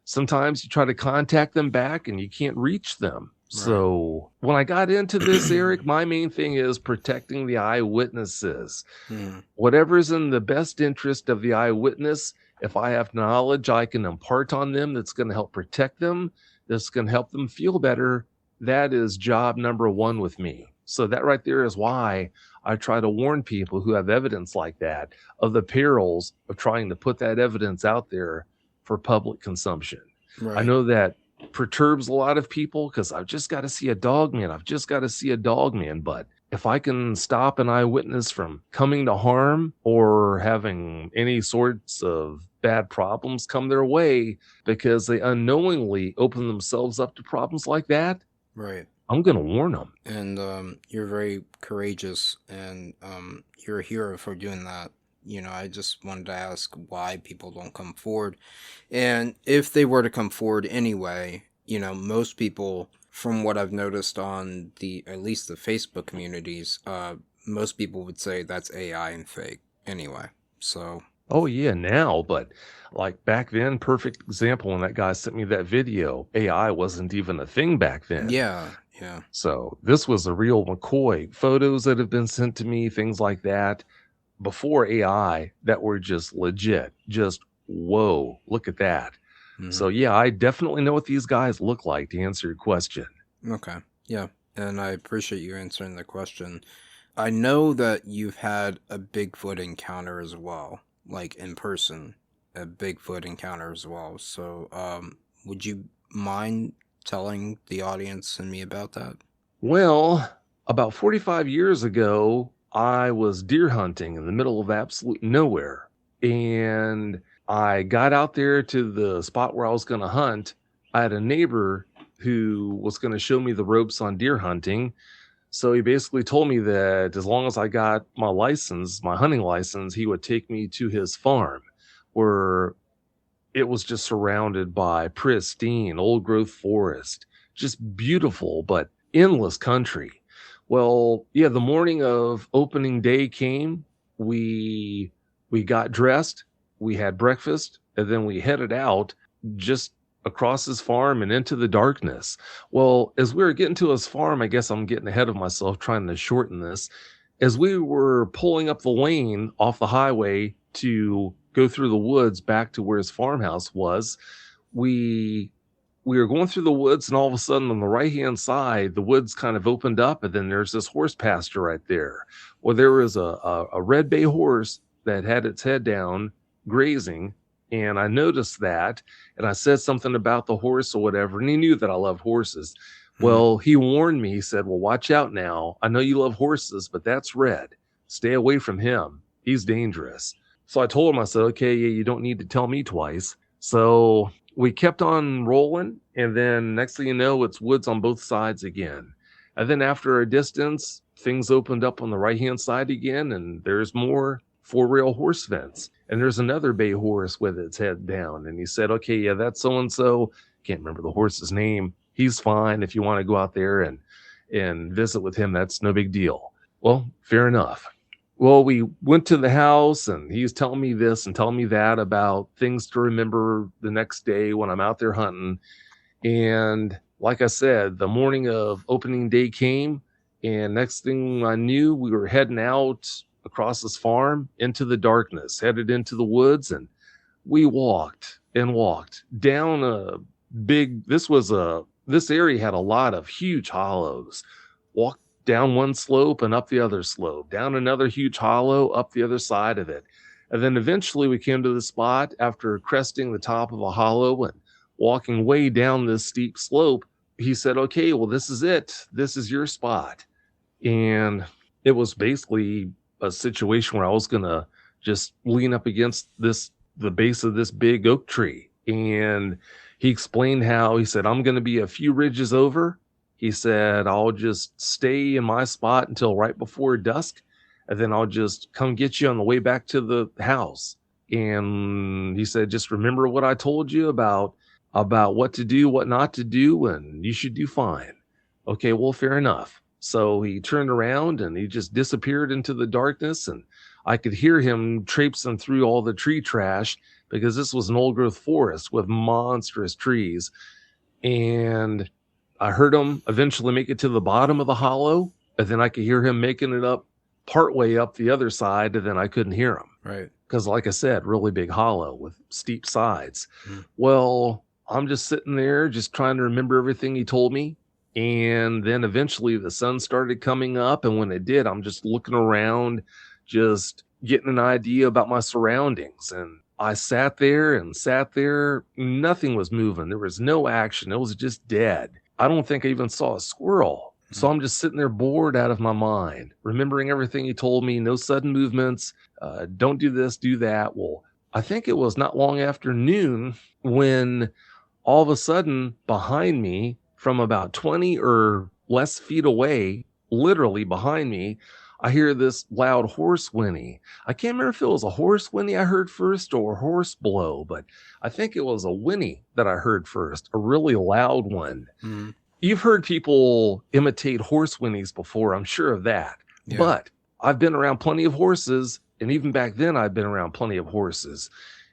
Sometimes you try to contact them back and you can't reach them. Right. So when I got into this, Eric, my main thing is protecting the eyewitnesses. Hmm. Whatever's in the best interest of the eyewitness, if I have knowledge I can impart on them that's going to help protect them, that's going to help them feel better, that is job number one with me. So that right there is why I try to warn people who have evidence like that of the perils of trying to put that evidence out there for public consumption. I Right. know that perturbs a lot of people because I've just got to see a dogman. I've just got to see a dogman. But if I can stop an eyewitness from coming to harm or having any sorts of bad problems come their way because they unknowingly open themselves up to problems like that, Right. I'm going to warn them. And you're very courageous, and you're a hero for doing that. I just wanted to ask why people don't come forward. And if they were to come forward anyway, most people, from what I've noticed on at least the Facebook communities, most people would say that's AI and fake anyway. So, Oh, yeah, now, but like back then, perfect example when that guy sent me that video, AI wasn't even a thing back then. yeah, yeah, So this was a real McCoy. Photos that have been sent to me, things like that, before AI that were just legit. Just, whoa, look at that. hmm, So yeah, I definitely know what these guys look like to answer your question. okay, yeah. And I appreciate you answering the question. I know that you've had a Bigfoot encounter as well, like in person, a Bigfoot encounter as well. So, would you mind telling the audience and me about that? Well, about 45 years ago, I was deer hunting in the middle of absolute nowhere. And I got out there to the spot where I was going to hunt. I had a neighbor who was going to show me the ropes on deer hunting. So he basically told me that as long as I got my license, my hunting license, he would take me to his farm where it was just surrounded by pristine old growth forest, just beautiful but endless country. Well, yeah, the morning of opening day came. We got dressed, we had breakfast, and then we headed out just across his farm and into the darkness. Well, as we were getting to his farm, I guess I'm getting ahead of myself trying to shorten this. As we were pulling up the lane off the highway to go through the woods back to where his farmhouse was, we we were going through the woods, and all of a sudden on the right hand side the woods kind of opened up, and then there's this horse pasture right there. Well, there was a red bay horse that had its head down grazing, and I noticed that, and I said something about the horse or whatever, and he knew that I love horses. Hmm. Well, he warned me. He said, well, watch out now. I know you love horses, but that's Red. Stay away from him. He's dangerous. So I told him, I said, okay, yeah, you don't need to tell me twice. So we kept on rolling. And then next thing you know, it's woods on both sides again. And then after a distance, things opened up on the right-hand side again, and there's more four-rail horse fence. And there's another bay horse with its head down. And he said, okay, yeah, that's so-and-so. Can't remember the horse's name. He's fine. If you want to go out there and visit with him, that's no big deal. Well, fair enough. Well, we went to the house, and he's telling me this and telling me that about things to remember the next day when I'm out there hunting. And like I said, the morning of opening day came, and next thing I knew, we were heading out across this farm into the darkness, headed into the woods, and we walked and walked down a big, this area had a lot of huge hollows. Walked down one slope and up the other slope, down another huge hollow, up the other side of it. And then eventually we came to the spot after cresting the top of a hollow and walking way down this steep slope. He said, okay, well, this is it. This is your spot. And it was basically a situation where I was going to just lean up against the base of this big oak tree. And he explained how, he said, I'm going to be a few ridges over. He said, I'll just stay in my spot until right before dusk. and then I'll just come get you on the way back to the house. And he said, just remember what I told you about what to do, what not to do, and you should do fine. Okay, well, fair enough. So he turned around and he just disappeared into the darkness, and I could hear him traipsing through all the tree trash because this was an old growth forest with monstrous trees. And I heard him eventually make it to the bottom of the hollow, and then I could hear him making it up partway up the other side, and then I couldn't hear him. Right. Because, like I said, really big hollow with steep sides. Mm. Well, I'm just sitting there just trying to remember everything he told me. And then eventually the sun started coming up. And when it did, I'm just looking around, just getting an idea about my surroundings. And I sat there. Nothing was moving. There was no action. It was just dead. I don't think I even saw a squirrel. So I'm just sitting there bored out of my mind, remembering everything he told me, no sudden movements, don't do this, do that. Well, I think it was not long after noon when all of a sudden behind me, from about 20 or less feet away, literally behind me, I hear this loud horse whinny. I can't remember if it was a horse whinny I heard first or a horse blow, but I think it was a whinny that I heard first, a really loud one. Mm. You've heard people imitate horse whinnies before, I'm sure of that. Yeah. But I've been around plenty of horses, and even back then I've been around plenty of horses.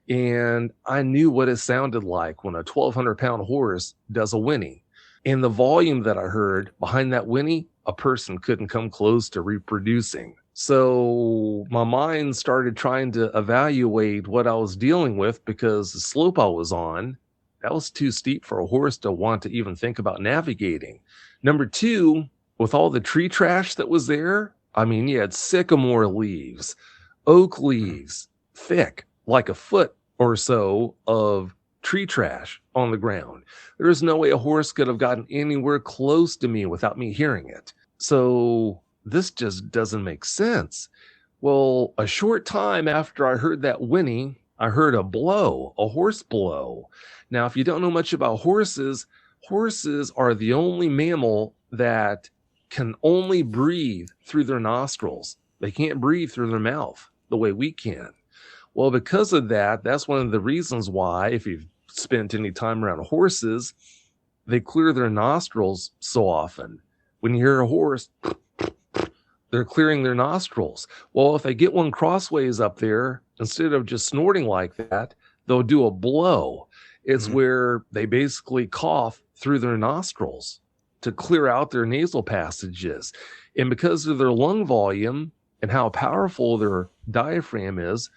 And I knew what it sounded like when a 1,200-pound horse does a whinny. And the volume that I heard behind that whinny, a person couldn't come close to reproducing. So my mind started trying to evaluate what I was dealing with, because the slope I was on, that was too steep for a horse to want to even think about navigating. Number two, with all the tree trash that was there, I mean, you had sycamore leaves, oak leaves, thick, like a foot or so of tree trash on the ground. There was no way a horse could have gotten anywhere close to me without me hearing it. So this just doesn't make sense. Well, a short time after I heard that whinny, I heard a blow, a horse blow. Now, if you don't know much about horses, horses are the only mammal that can only breathe through their nostrils. They can't breathe through their mouth the way we can. Well, because of that, that's one of the reasons why, if you've spent any time around horses, they clear their nostrils so often. When you hear a horse, they're clearing their nostrils. Well, if they get one crossways up there, instead of just snorting like that, they'll do a blow. It's where they basically cough through their nostrils to clear out their nasal passages. And because of their lung volume and how powerful their diaphragm is,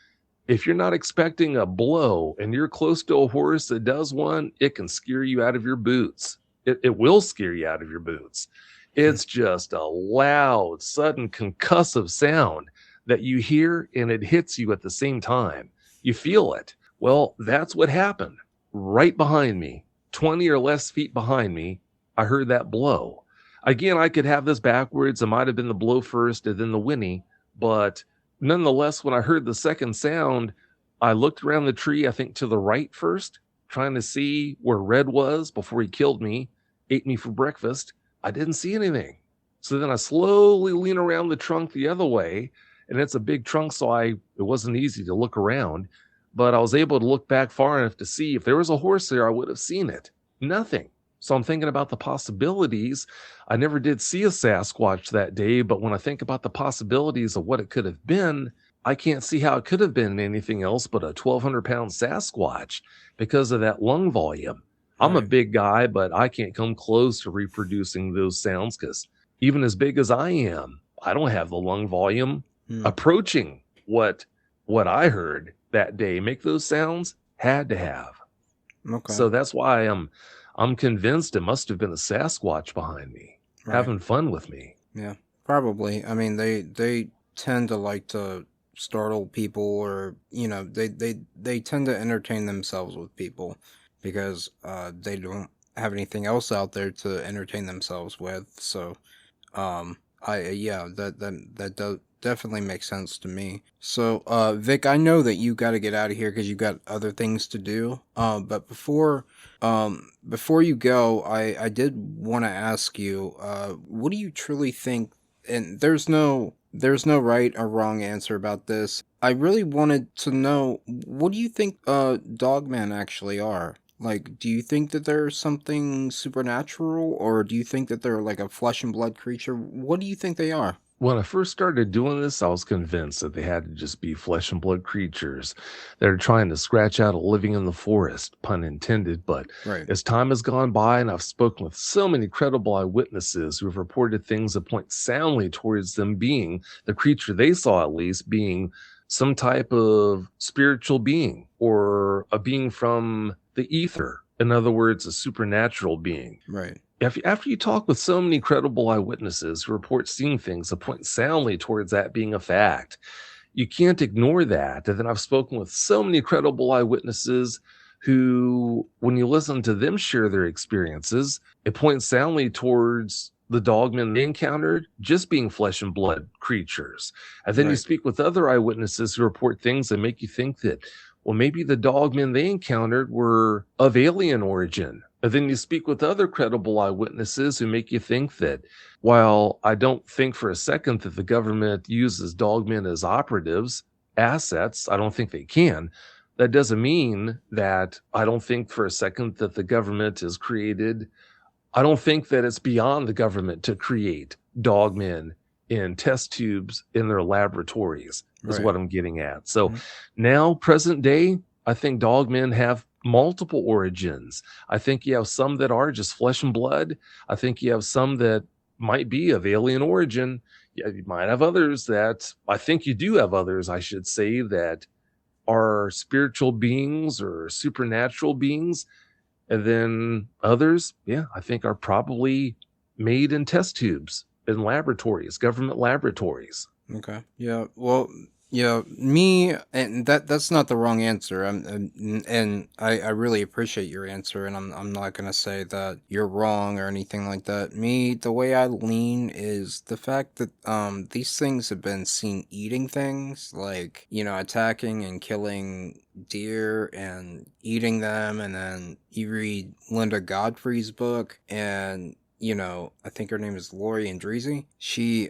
if you're not expecting a blow and you're close to a horse that does one, it can scare you out of your boots. It will scare you out of your boots. It's just a loud, sudden concussive sound that you hear, and it hits you at the same time. You feel it. Well, that's what happened. Right behind me, 20 or less feet behind me, I heard that blow. Again, I could have this backwards. It might have been the blow first and then the whinny, but nonetheless, when I heard the second sound, I looked around the tree, I think to the right first, trying to see where Red was before he killed me, ate me for breakfast. I didn't see anything. So then I slowly lean around the trunk the other way, and it's a big trunk, so it wasn't easy to look around, but I was able to look back far enough to see if there was a horse there, I would have seen it. Nothing. So I'm thinking about the possibilities. I never did see a Sasquatch that day, but when I think about the possibilities of what it could have been, I can't see how it could have been anything else but a 1,200-pound Sasquatch because of that lung volume. I'm a big guy, but I can't come close to reproducing those sounds because even as big as I am, I don't have the lung volume approaching what I heard that day make those sounds. Had to have. Okay. So that's why I'm convinced it must have been a Sasquatch behind me, having fun with me. Yeah, probably. I mean, they tend to like to startle people, or they tend to entertain themselves with people because they don't have anything else out there to entertain themselves with. So, that does definitely makes sense to me. So, Vic, I know that you got to get out of here because you got other things to do. But before you go, I did want to ask you, what do you truly think and there's no right or wrong answer about this. I really wanted to know, what do you think dogmen actually are? Like, do you think that they're something supernatural, or do you think that they're like a flesh and blood creature? What do you think they are? When I first started doing this, I was convinced that they had to just be flesh and blood creatures that are trying to scratch out a living in the forest, pun intended. But Right, as time has gone by and I've spoken with so many credible eyewitnesses who have reported things that point soundly towards them being the creature they saw, at least being some type of spiritual being or a being from the ether. In other words, a supernatural being. right, After you talk with so many credible eyewitnesses who report seeing things that point soundly towards that being a fact, you can't ignore that. And then I've spoken with so many credible eyewitnesses who, when you listen to them share their experiences, it points soundly towards the dogmen they encountered just being flesh and blood creatures. And then you right, speak with other eyewitnesses who report things that make you think that, well, maybe the dogmen they encountered were of alien origin. And then you speak with other credible eyewitnesses who make you think that, while I don't think for a second that the government uses dogmen as operatives, assets, I don't think they can. That doesn't mean that I don't think for a second that the government has created, I don't think that it's beyond the government to create dogmen in test tubes in their laboratories, is right. what I'm getting at. So Mhm. now, present day, I think dogmen have multiple origins. I think you have some that are just flesh and blood. I think you have some that might be of alien origin. Yeah, you might have others that, I think you do have others, I should say, that are spiritual beings or supernatural beings. And then others, yeah, I think are probably made in test tubes in laboratories, government laboratories. Okay. Yeah. Well, yeah, me, and that's not the wrong answer. And I really appreciate your answer, and I'm not gonna say that you're wrong or anything like that. Me, the way I lean is the fact that these things have been seen eating things, like, attacking and killing deer and eating them, and then you read Linda Godfrey's book, and I think her name is Lori Andreezy. She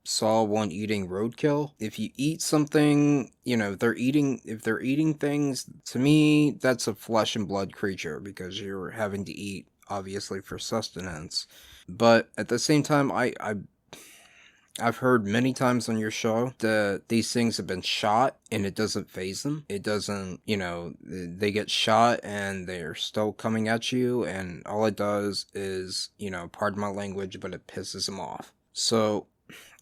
saw one eating roadkill. If you eat something, if they're eating things, to me, that's a flesh and blood creature because you're having to eat, obviously, for sustenance. But at the same time, I've heard many times on your show that these things have been shot and it doesn't phase them. It doesn't, they get shot and they're still coming at you, and all it does is, pardon my language, but it pisses them off. So,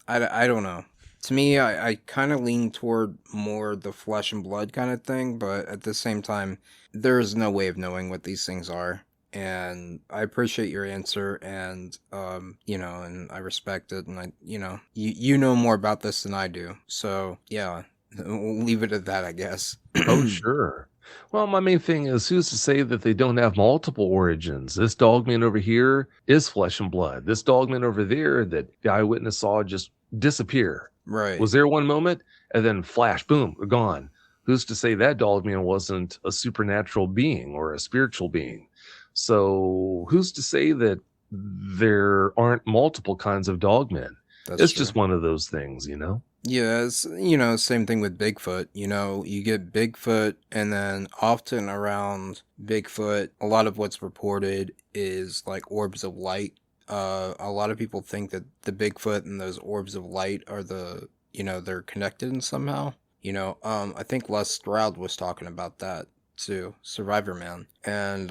I don't know. To me, I kind of lean toward more the flesh and blood kind of thing, but at the same time, there is no way of knowing what these things are. And I appreciate your answer, and and I respect it, and you know more about this than I do, so yeah, we'll leave it at that, I guess. Oh, sure. Well, my main thing is, who's to say that they don't have multiple origins? This dogman over here is flesh and blood. This dogman over there that the eyewitness saw just disappear Right, was there one moment and then flash, boom, gone. Who's to say that dogman wasn't a supernatural being or a spiritual being? So who's to say that there aren't multiple kinds of dogmen? that's It's true. just one of those things, you know? Yeah, it's, same thing with Bigfoot. You get Bigfoot, and then often around Bigfoot, a lot of what's reported is like orbs of light. A lot of people think that the Bigfoot and those orbs of light are they're connected in somehow. I think Les Stroud was talking about that too, Survivor Man. And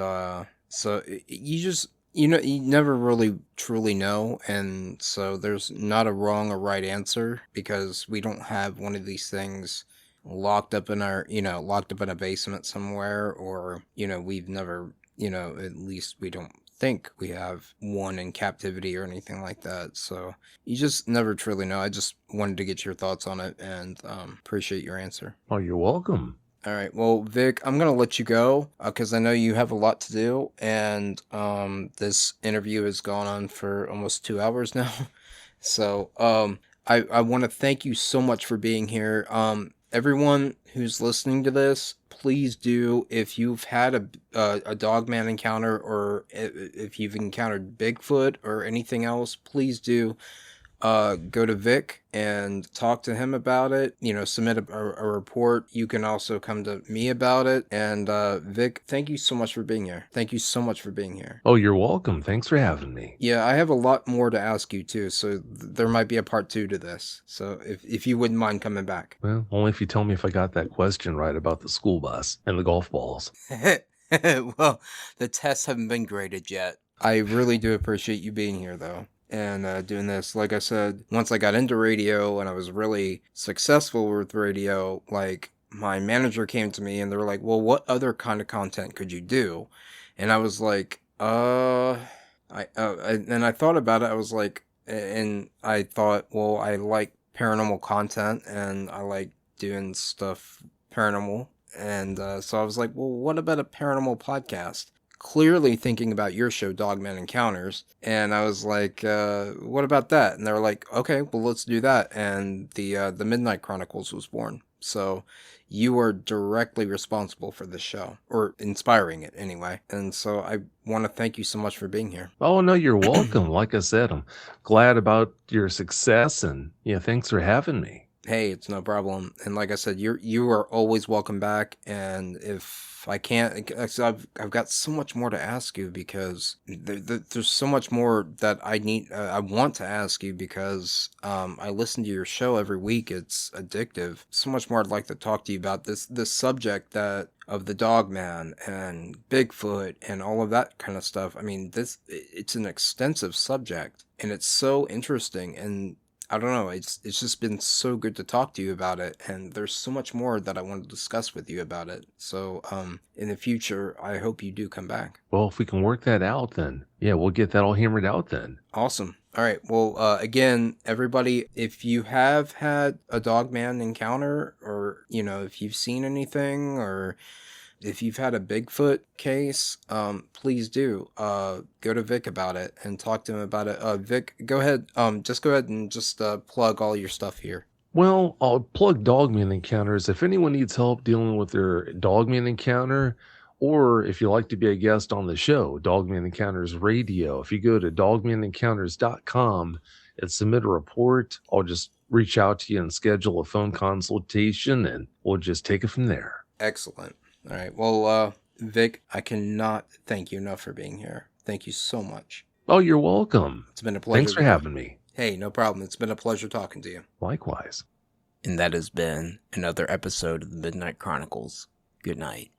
so you just you never really truly know, and so there's not a wrong or right answer because we don't have one of these things locked up in a basement somewhere, or we've never, at least we don't think we have one in captivity or anything like that. So you just never truly know. I just wanted to get your thoughts on it, and appreciate your answer. Oh, you're welcome. All right. Well, Vic, I'm gonna let you go because I know you have a lot to do, and this interview has gone on for almost 2 hours now. So, I want to thank you so much for being here. Everyone who's listening to this, please do, if you've had a dogman encounter, or if you've encountered Bigfoot or anything else, please do go to Vic and talk to him about it. Submit a report. You can also come to me about it. And Vic, thank you so much for being here. Thank you so much for being here. Oh, you're welcome. Thanks for having me. Yeah, I have a lot more to ask you too, so there might be a part 2 to this. So if you wouldn't mind coming back. Well, only if you tell me if I got that question right about the school bus and the golf balls. Well, the tests haven't been graded yet. I really do appreciate you being here, though, and doing this. Like I said, once I got into radio and I was really successful with radio, like, my manager came to me and they were like, well, what other kind of content could you do? And I was like, and I thought about it. I was like, and I thought, well, I like paranormal content and I like doing stuff paranormal. And so I was like, well, what about a paranormal podcast? Clearly thinking about your show, Dogman Encounters. And I was like, what about that? And they were like, okay, well, let's do that. And the Midnight Chronicles was born. So you are directly responsible for this show, or inspiring it anyway. And so I want to thank you so much for being here. Oh, no, you're welcome. Like I said, I'm glad about your success, and yeah, thanks for having me. Hey, it's no problem. And like I said, you are always welcome back. And if I can't, I've got so much more to ask you, because there's so much more that I want to ask you, because I listen to your show every week. It's addictive. So much more I'd like to talk to you about this subject that of the Dogman and Bigfoot and all of that kind of stuff. I mean, it's an extensive subject, and it's so interesting. And I don't know, it's just been so good to talk to you about it, and there's so much more that I want to discuss with you about it. So, in the future, I hope you do come back. Well, if we can work that out, then yeah, we'll get that all hammered out then. Awesome. All right. Well, again, everybody, if you have had a Dogman encounter, or, if you've seen anything, or if you've had a Bigfoot case, please do go to Vic about it and talk to him about it. Vic, go ahead. Just go ahead and just plug all your stuff here. Well, I'll plug Dogman Encounters. If anyone needs help dealing with their Dogman encounter, or if you like to be a guest on the show, Dogman Encounters Radio, if you go to dogmanencounters.com and submit a report, I'll just reach out to you and schedule a phone consultation, and we'll just take it from there. Excellent. All right. Well, Vic, I cannot thank you enough for being here. Thank you so much. Oh, you're welcome. It's been a pleasure. Thanks for having me. Hey, no problem. It's been a pleasure talking to you. Likewise. And that has been another episode of the Midnight Chronicles. Good night.